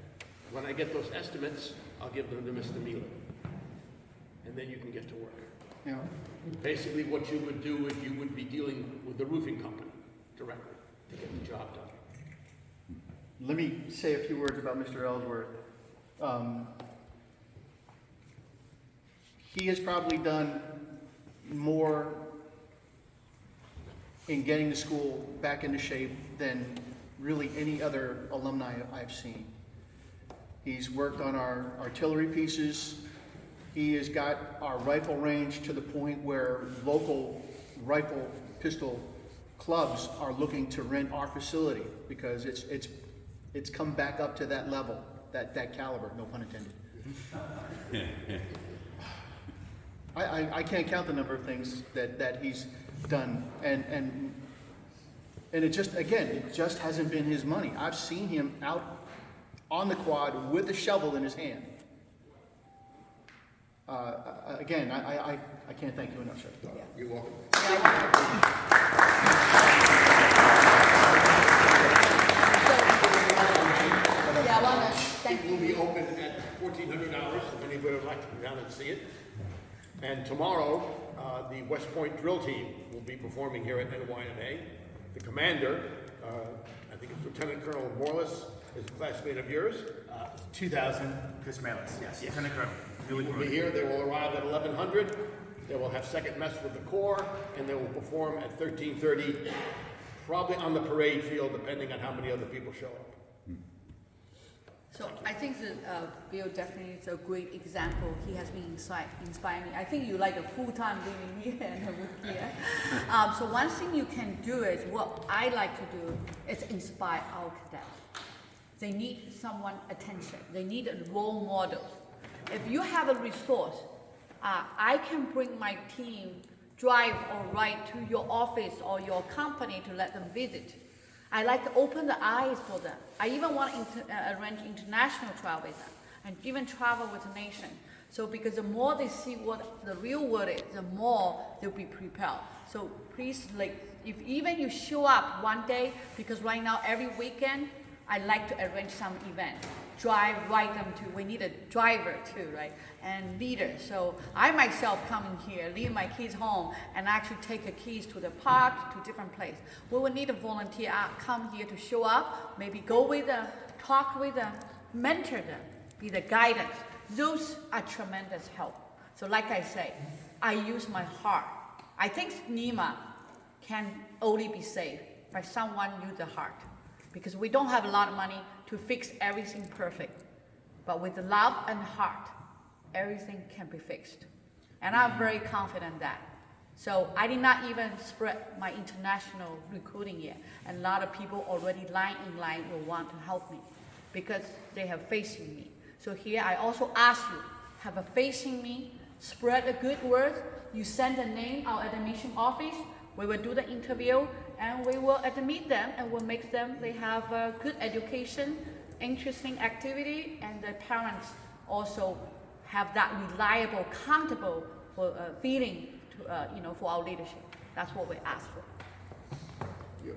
When I get those estimates, I'll give them to Mr. Mealy. And then you can get to work. Yeah. Basically, what you would do is you would be dealing with the roofing company directly to get the job done. Let me say a few words about Mr. Ellsworth. He has probably done more in getting the school back into shape than really any other alumni I've seen. He's worked on our artillery pieces. He has got our rifle range to the point where local rifle pistol clubs are looking to rent our facility because it's come back up to that level, that caliber, no pun intended. I can't count the number of things that he's done, and it just hasn't been his money. I've seen him out on the quad with a shovel in his hand. Again, I can't thank you enough, sir. You're welcome. It will be open at 1,400 hours if anybody would like to come down and see it. And tomorrow, the West Point drill team will be performing here at NYMA. The commander, I think it's Lieutenant Colonel Morlis, is a classmate of yours. 2000, Chris Melis, yes. Lieutenant Colonel. They will be here. They will arrive at 1100. They will have second mess with the Corps, and they will perform at 1330, probably on the parade field, depending on how many other people show up. So I think that Bill definitely is a great example. He has been inspiring me. I think you like a full-time living here and work here. So one thing you can do is what I like to do is inspire our cadets. They need someone attention. They need a role model. If you have a resource, I can bring my team, drive or ride to your office or your company to let them visit. I like to open the eyes for them. I even want to arrange international travel with them and even travel with the nation. So because the more they see what the real world is, the more they'll be prepared. So please, if even you show up one day, because right now every weekend I like to arrange some event, ride them to, we need a driver too, right? And leader. So I myself come in here, leave my kids home, and actually take the keys to the park, to different place. We will need a volunteer come here to show up, maybe go with them, talk with them, mentor them, be the guidance. Those are tremendous help. So like I say, I use my heart. I think NYMA can only be saved by someone use the heart. Because we don't have a lot of money to fix everything perfect. But with the love and heart, everything can be fixed. And I'm very confident that. So I did not even spread my international recruiting yet. And a lot of people already line will want to help me because they have faith in me. So here I also ask you, have a faith in me, spread a good word. You send a name our admission office. We will do the interview and we will admit them and we'll make them, they have a good education, interesting activity, and the parents also have that reliable, comfortable feeling to, for our leadership. That's what we ask for.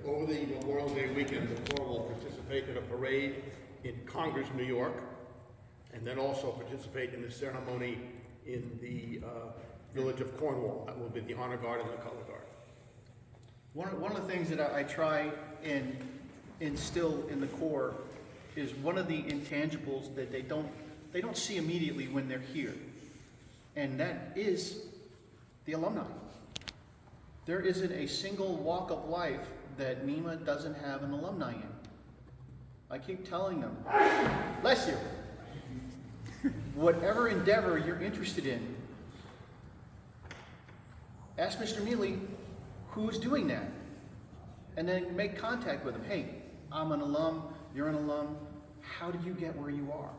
Over the Memorial Day weekend, the Corps will participate in a parade in Congress, New York, and then also participate in the ceremony in the village of Cornwall. That will be the honor guard and the color guard. One of the things that I try and instill in the Corps is one of the intangibles that they don't see immediately when they're here, and that is the alumni. There isn't a single walk of life that NYMA doesn't have an alumni in. I keep telling them, bless you, whatever endeavor you're interested in, ask Mr. Mealy who's doing that, and then make contact with them. Hey, I'm an alum, you're an alum, how did you get where you are?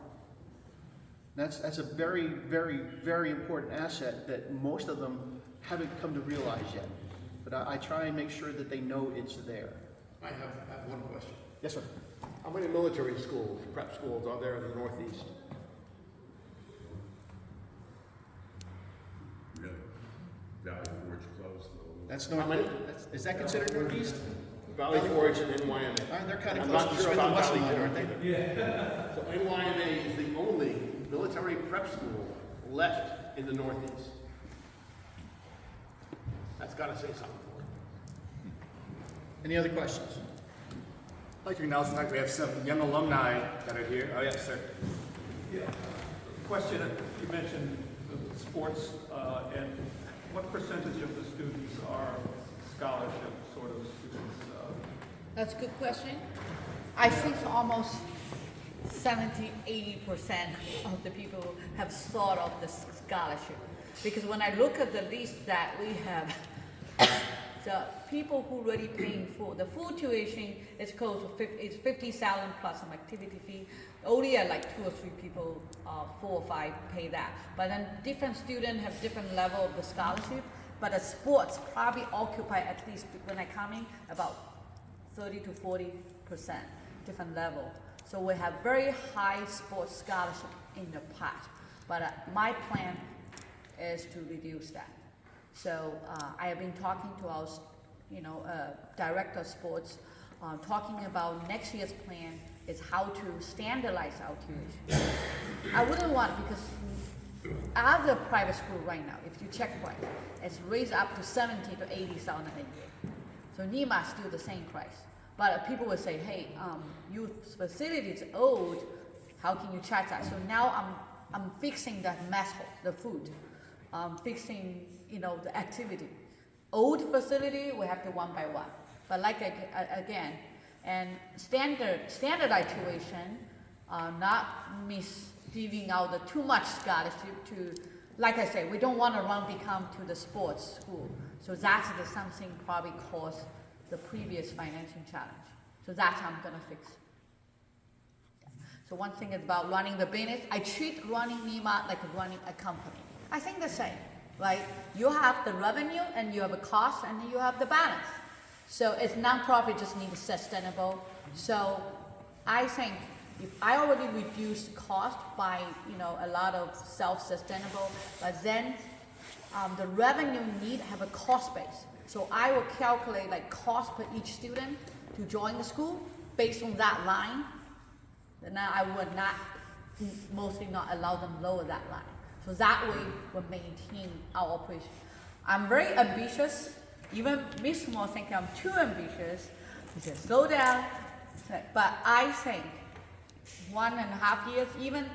That's a very, very, very important asset that most of them haven't come to realize yet. But I try and make sure that they know it's there. I have one question. Yes, sir. How many military schools, prep schools, are there in the Northeast? Really? Valley Forge closed. That's How many? is that considered Northeast? Valley Forge and NYMA. They're kind of I'm close not to sure Smith and about Wesson Valley line, aren't Forge they? either. So NYMA is the only military prep school left in the Northeast. That's got to say something for it. Any other questions? I'd like to acknowledge the fact we have some young alumni that are here. Oh, yes, sir. Yeah. Question, you mentioned the sports, and what percentage of the students are scholarship sort of students? That's a good question. I think almost 70-80% of the people have thought of the scholarship. Because when I look at the list that we have, the people who really paying for the full tuition is close to 50,000 plus some activity fee. Only like 2 or 3 people, 4 or 5 pay that. But then different students have different level of the scholarship. But the sports probably occupy at least when I come in about 30 to 40% different level. So we have very high sports scholarship in the past. But my plan is to reduce that. So I have been talking to our, director of sports, talking about next year's plan is how to standardize our tuition. I wouldn't want, because other private school right now, if you check price, it's raised up to 70 to 80,000 a year. So NYMA is still the same price. But people will say, hey, youth facility is old, how can you charge that? So now I'm fixing that mess hall, the food. Fixing, the activity. Old facility, we have to one by one. But like again, and standardized tuition, not giving out the too much scholarship to, like I say, we don't want to become to the sports school. So that's something probably caused the previous financial challenge. So that's how I'm gonna fix. So one thing is about running the business. I treat running NYMA like running a company. I think the same, right? You have the revenue and you have a cost and then you have the balance. So it's nonprofit just need sustainable. So I think if I already reduced cost by a lot of self-sustainable, but then the revenue need have a cost base. So I will calculate like cost per each student to join the school based on that line, then I would not, mostly not allow them lower that line. So that way we maintain our operation. I'm very ambitious. Even Miss Moore think I'm too ambitious. He said, slow down. But I think 1.5 years even,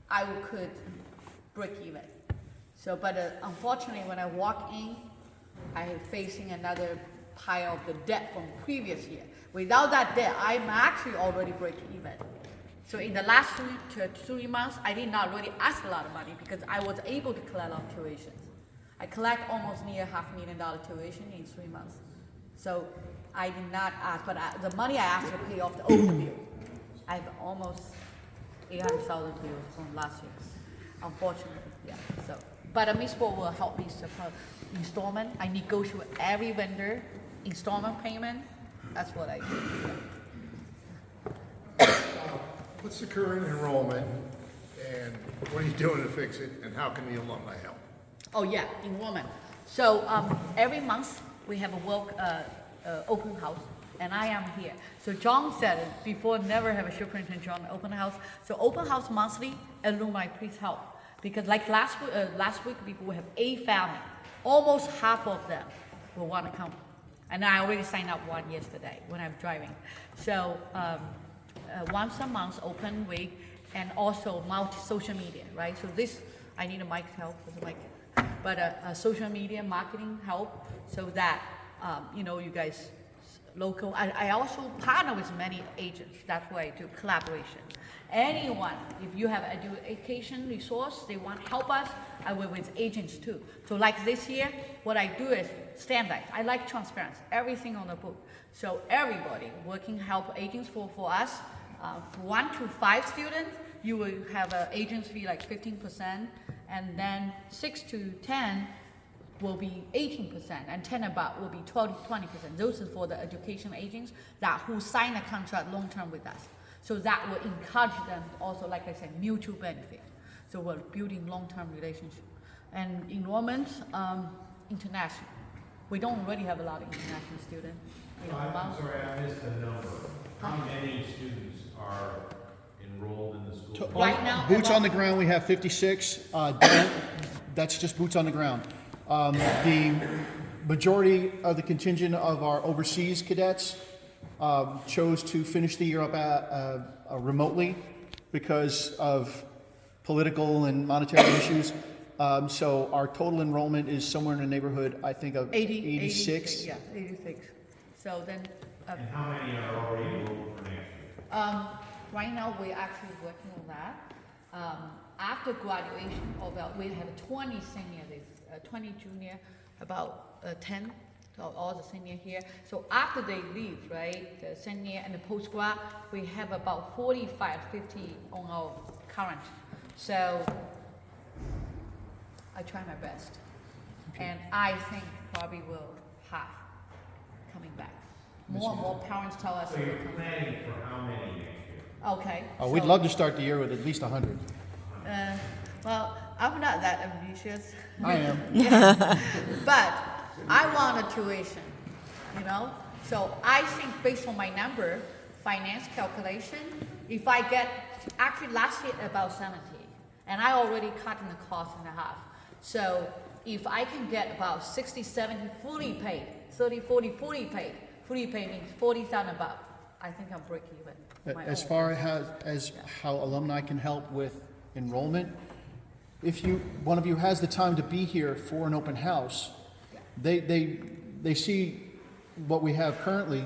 I could break even. So, but unfortunately, when I walk in, I'm facing another pile of the debt from previous year. Without that debt, I'm actually already break even. So in the last 3 months, I did not really ask a lot of money because I was able to collect a lot of tuitions. I collect almost near $500,000 tuition in 3 months. So I did not ask, but the money I asked to pay off the older bill. I have almost 800,000 bills from last year, unfortunately. Yeah. So, but Miss Bo will help me support installment. I negotiate with every vendor installment payment. That's what I do. What's the current enrollment, and what are you doing to fix it, and how can the alumni help? Oh yeah, enrollment. So every month we have a open house, and I am here. So John said it before, never have a superintendent John open house. So open house monthly, alumni please help, because like last week we have 8 families, almost half of them will want to come, and I already signed up one yesterday when I'm driving. So once a month open week, and also social media, right? So this I need a mic help with the mic. But social media marketing help so that, you guys, local. I also partner with many agents. That's why I do collaboration. Anyone, if you have education resource, they want to help us, I work with agents too. So like this year, what I do is standard. I like transparency, everything on the book. So everybody working help agents for us. 1 to 5 students, you will have an agent's fee like 15%, and then 6 to 10 will be 18%, and 10 above will be 20%. Those are for the education agents who sign a contract long term with us. So that will encourage them also, like I said, mutual benefit. So we're building long-term relationship. And enrollment, international. We don't really have a lot of international students. I'm sorry, I missed the number. How many students are enrolled in the school? Right now, Boots on the ground, we have 56. That's just boots on the ground. The majority of the contingent of our overseas cadets chose to finish the year up remotely because of political and monetary issues. So our total enrollment is somewhere in the neighborhood, I think, of 86. Yeah, 86. So then. And how many are already enrolled for next year? Right now, we're actually working on that. After graduation, we have 20 seniors, 20 junior, about 10, so all the senior here. So after they leave, right, the senior and the post-grad, we have about 45, 50 on our current. So I try my best. And I think probably will have coming back. More and more parents tell us. So you're planning for how many next year? Okay. We'd love to start the year with at least 100. Well, I'm not that ambitious. I am. But I want a tuition, So I think based on my number, finance calculation, if I get, actually last year about 70, and I already cut in the cost in half. So if I can get about 60, 70 fully paid, 30, 40 fully paid, fully paid means 40,000 above, I think I'm break even. As far as how alumni can help with enrollment, if one of you has the time to be here for an open house, they see what we have currently,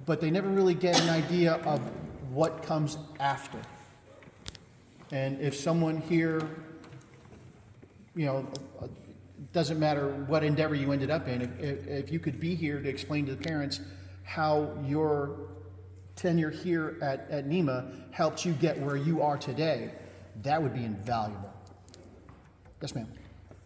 but they never really get an idea of what comes after. And if someone here, doesn't matter what endeavor you ended up in, if you could be here to explain to the parents how your tenure here at NYMA helped you get where you are today, that would be invaluable. Yes, ma'am.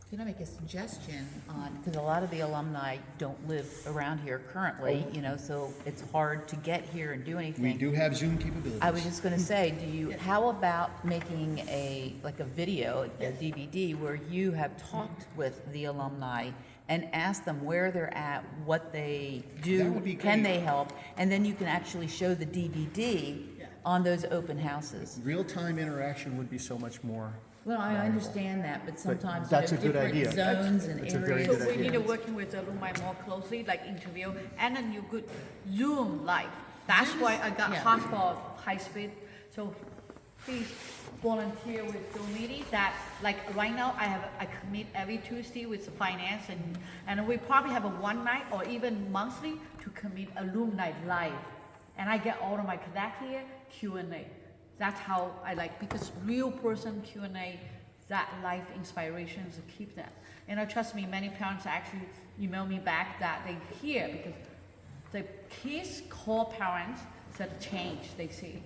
Can I make a suggestion on, because a lot of the alumni don't live around here currently, so it's hard to get here and do anything. We do have Zoom capabilities. I was just going to say, how about making a video, a DVD, where you have talked with the alumni and asked them where they're at, what they do, That would be can great. they help, and then you can actually show the DVD on those open houses. Real-time interaction would be so much more. Well, I understand that, but sometimes, that's a good different idea. zones and That's a very areas. good So we idea. need to working with alumni more closely, like interview, and then you could Zoom live. That's why I got Yeah. hotspot high speed. So please volunteer with Zoom meeting. That like right now I commit every Tuesday with the finance and we probably have a one night or even monthly to commit alumni live, and I get all of my cadet here Q&A. That's how I like, because real person Q&A, that life inspirations to keep that. And trust me, many parents actually email me back that they hear, because the kids call parents, said change they see.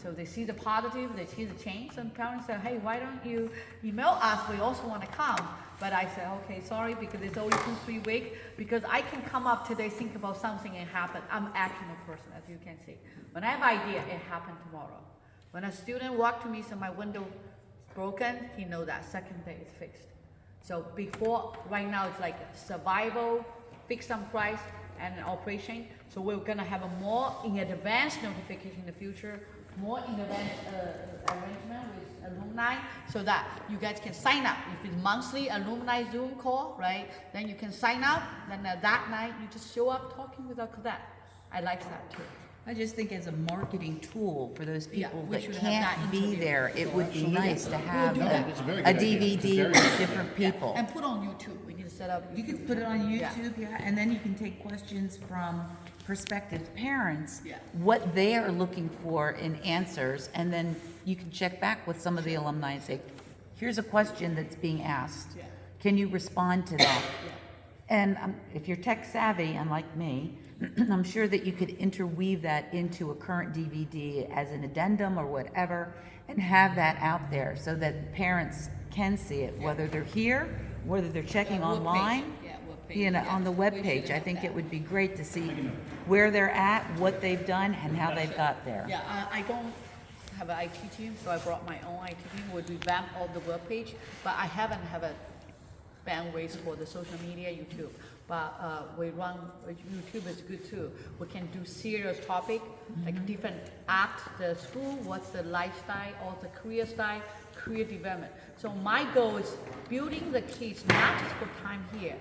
So they see the positive, they see the change, and parents say, hey, why don't you email us, we also want to come. But I said, okay, sorry, because it's only 2-3 weeks, because I can come up today, think about something and happen. I'm actional person, as you can see. When I have idea, it happen tomorrow. When a student walk to me, so my window is broken, he know that second day is fixed. So before, right now it's like survival, fix some price, and an operation. So we're gonna have a more in advance notification in the future, more in advance arrangement with alumni, so that you guys can sign up. If it's monthly alumni Zoom call, right? Then you can sign up. Then that night you just show up talking with our cadet. I like that too. I just think as a marketing tool for those Yeah, people we that should have can't that be interview. there, it would be nice to have do that. It's a very a good idea. It's a DVD very with good different people. And put on YouTube. We need to set up. You YouTube could put it on channel. Yeah. YouTube, yeah, and then you can take questions from prospective parents, Yeah. what they are looking for in answers, and then you can check back with some of the alumni and say, here's a question that's being asked. Yeah. Can you respond to that? Yeah. And if you're tech savvy, unlike me, I'm sure that you could interweave that into a current DVD as an addendum or whatever, and have that out there so that parents can see it, whether they're here, whether they're checking Web page. online, Yeah, web page, you know, yeah. on the We web should page. I have think that. it would be great to see where they're at, what they've done, and how they've got there. Yeah, I don't have an IT team, so I brought my own IT team. Would revamp all the web page, but I haven't have a bandwidth for the social media, YouTube. But we run YouTube is good too. We can do serious topic like different at the school. What's the lifestyle or the career style, career development. So my goal is building the kids not just for time here.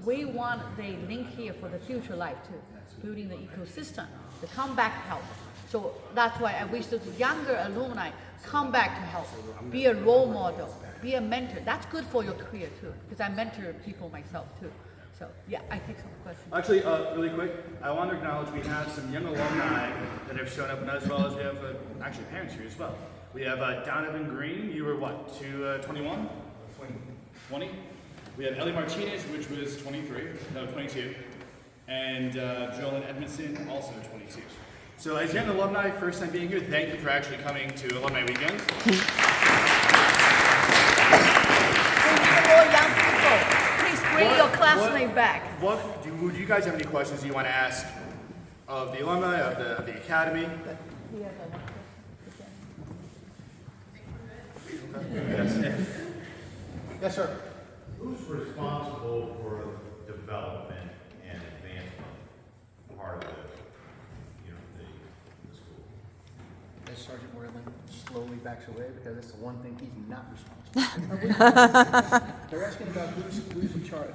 We want they link here for the future life too. Building the ecosystem, the comeback help. So that's why I wish those younger alumni come back to help. Be a role model, be a mentor. That's good for your career too, because I mentor people myself too. So yeah, I take some questions. Actually, really quick, I want to acknowledge we have some young alumni that have shown up, and as well as we have actually parents here as well. We have Donovan Green. You were what, 21? 20. We have Ellie Martinez, which was 22. And Jolyn Edmondson, also 22. So as young alumni, first time being here, thank you for actually coming to Alumni Weekends. We need more young people. Please bring your classmate back. Would you guys have any questions you want to ask of the alumni, of the academy? Yes, sir. Who's responsible for development and advancement part of the school? As Sergeant Worthing slowly backs away, because that's the one thing he's not responsible for. They're asking about who's in charge.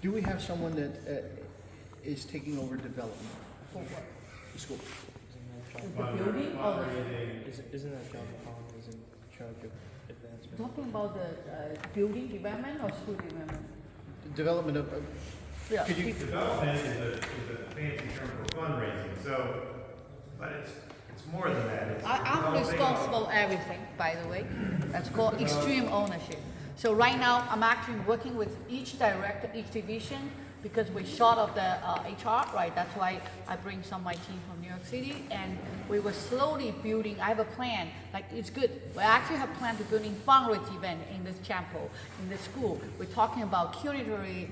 Do we have someone that is taking over development? For what? The school. The building or Isn't that John Collins is in charge of advancement? talking about the building development or school development? The development of, Yeah. could you, Development is a fancy term for fundraising, so, but it's more than that. It's I'm developing responsible everything, by the way. That's called extreme ownership. So right now, I'm actually working with each director, each division, because we're short of the HR, right? That's why I bring some of my team from New York City, and we were slowly building. I have a plan. Like it's good. We actually have planned to building fundraising event in this chapel, in this school. We're talking about culinary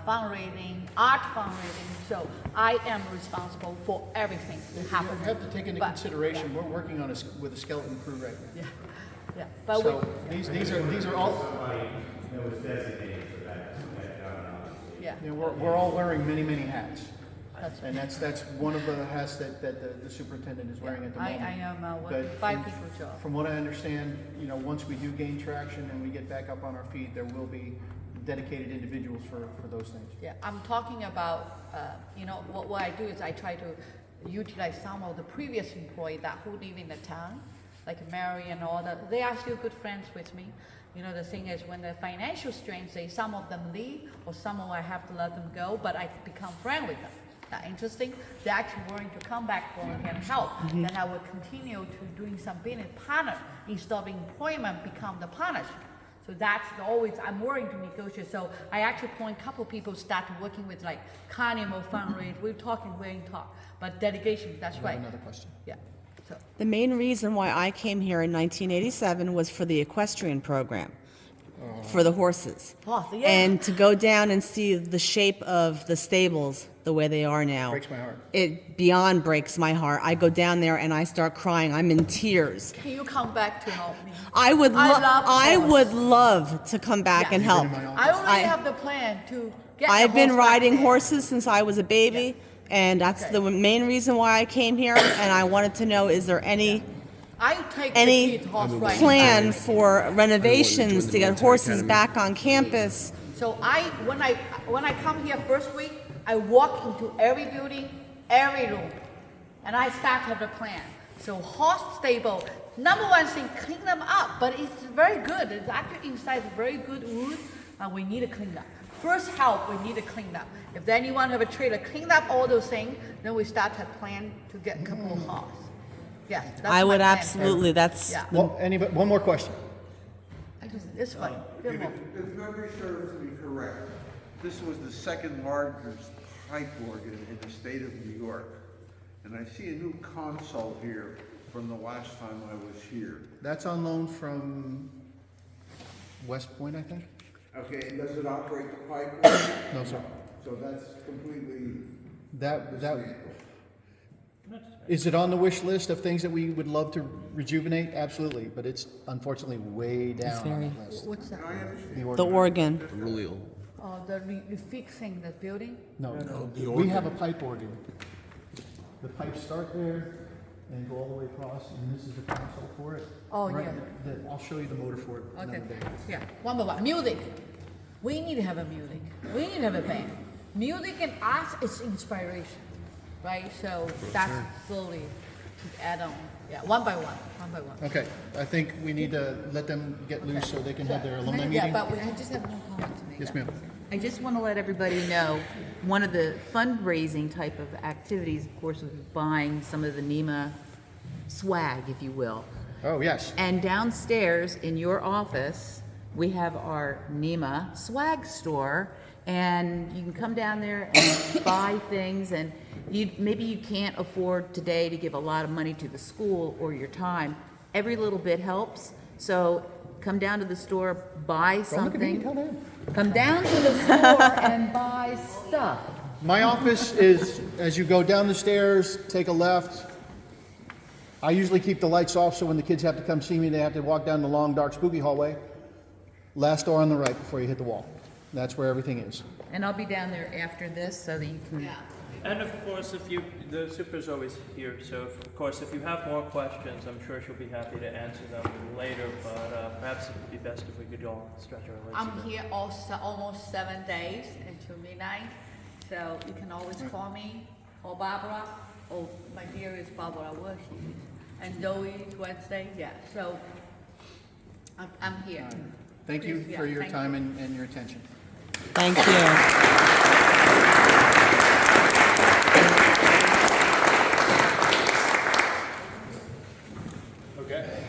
fundraising, art fundraising. So I am responsible for everything that you happens. have to take into But- consideration, we're working on with a skeleton crew right now. Yeah, yeah. But So these are all, somebody that was designated for that job, obviously. yeah. you know, we're all wearing many hats. And that's one of the hats that the superintendent is wearing at the moment. I am But working 5 people job. From what I understand, once we do gain traction and we get back up on our feet, there will be dedicated individuals for those things. Yeah, I'm talking about, what I do is I try to utilize some of the previous employees that who live in the town, like Mary and all that. They are still good friends with me. The thing is, when the financial strain, some of them leave, or some of them I have to let them go, but I become friend with them. That interesting. They're actually willing to come back volunteer and help. Then I will continue to doing some business partner instead of employment become the partnership. So that's always, I'm willing to negotiate. So I actually point a couple people start working with like Carnival fundraise. We're in talk, but delegation, that's right. Another question. Yeah. So The main reason why I came here in 1987 was for the equestrian program, for the horses. Oh, yeah. And to go down and see the shape of the stables the way they are now. Breaks my heart. It beyond breaks my heart. I go down there and I start crying. I'm in tears. can you come back to help me? I would love love to come back and help. I already have the plan to get I've the been horse back riding there. horses since I was a baby, and that's the main reason why I came here. And I wanted to know, is there any I take any the kid horse riding. plan for renovations to get horses back on campus? So when I come here first week, I walk into every building, every room, and I start to have a plan. So horse stable, number one thing, clean them up, but it's very good. It's actually inside very good wood, and we need to clean up. First help, we need to clean up. If anyone have a trailer, clean up all those things, then we start to plan to get a couple of horse. Yes, that's I my would plan. absolutely. That's Yeah. Well, one more question. It's fine. If memory serves me correct, this was the second largest pipe organ in the state of New York. And I see a new console here from the last time I was here. That's on loan from West Point, I think? Okay, and does it operate the pipe organ? No, sir. So that's completely That dismantled. is it on the wish list of things that we would love to rejuvenate? Absolutely, but it's unfortunately way down on the list. What's that? the organ. The fixing the building? No, we have a pipe organ. The pipes start there and go all the way across, and this is the console for it. Oh, Right, yeah. I'll show you the motor for it Okay. another day. Yeah. One by one. Music. We need to have a music. We need to have a band. Music and arts is inspiration, right? So that's slowly to add on. Yeah, one by one. Okay, I think we need to let them get loose so they can have their alumni Yeah, meeting. but I just have one comment to make. Yes, ma'am. I just want to let everybody know, one of the fundraising type of activities, of course, was buying some of the NYMA swag, if you will. Oh, yes. And downstairs in your office, we have our NYMA swag store, and you can come down there and buy things, and maybe you can't afford today to give a lot of money to the school or your time. Every little bit helps, so come down to the store, buy Don't look at me, something. tell them. Come down to the store and buy stuff. My office is, as you go down the stairs, take a left. I usually keep the lights off, so when the kids have to come see me, they have to walk down the long, dark, spooky hallway. Last door on the right before you hit the wall. That's where everything is. And I'll be down there after this so that you can. And of course, the super's always here, so of course, if you have more questions, I'm sure she'll be happy to answer them later, but perhaps it would be best if we could all stretch our legs. I'm here also almost 7 days until midnight, so you can always call me or Barbara, or my dearest Barbara Worship, and Zoe Wednesday. Yeah, so I'm here. Thank you Please, for yeah, your thank time and your attention. Thank you. Okay.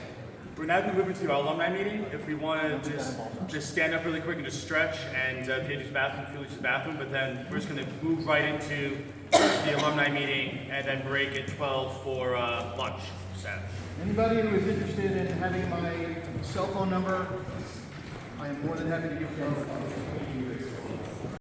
We're now going to move into our alumni meeting. If we want to just stand up really quick and just stretch, and if you use the bathroom, feel use the bathroom. But then we're just going to move right into the alumni meeting, and then break at 12 for lunch. Saturday. Anybody who is interested in having my cell phone number, I am more than happy to give you.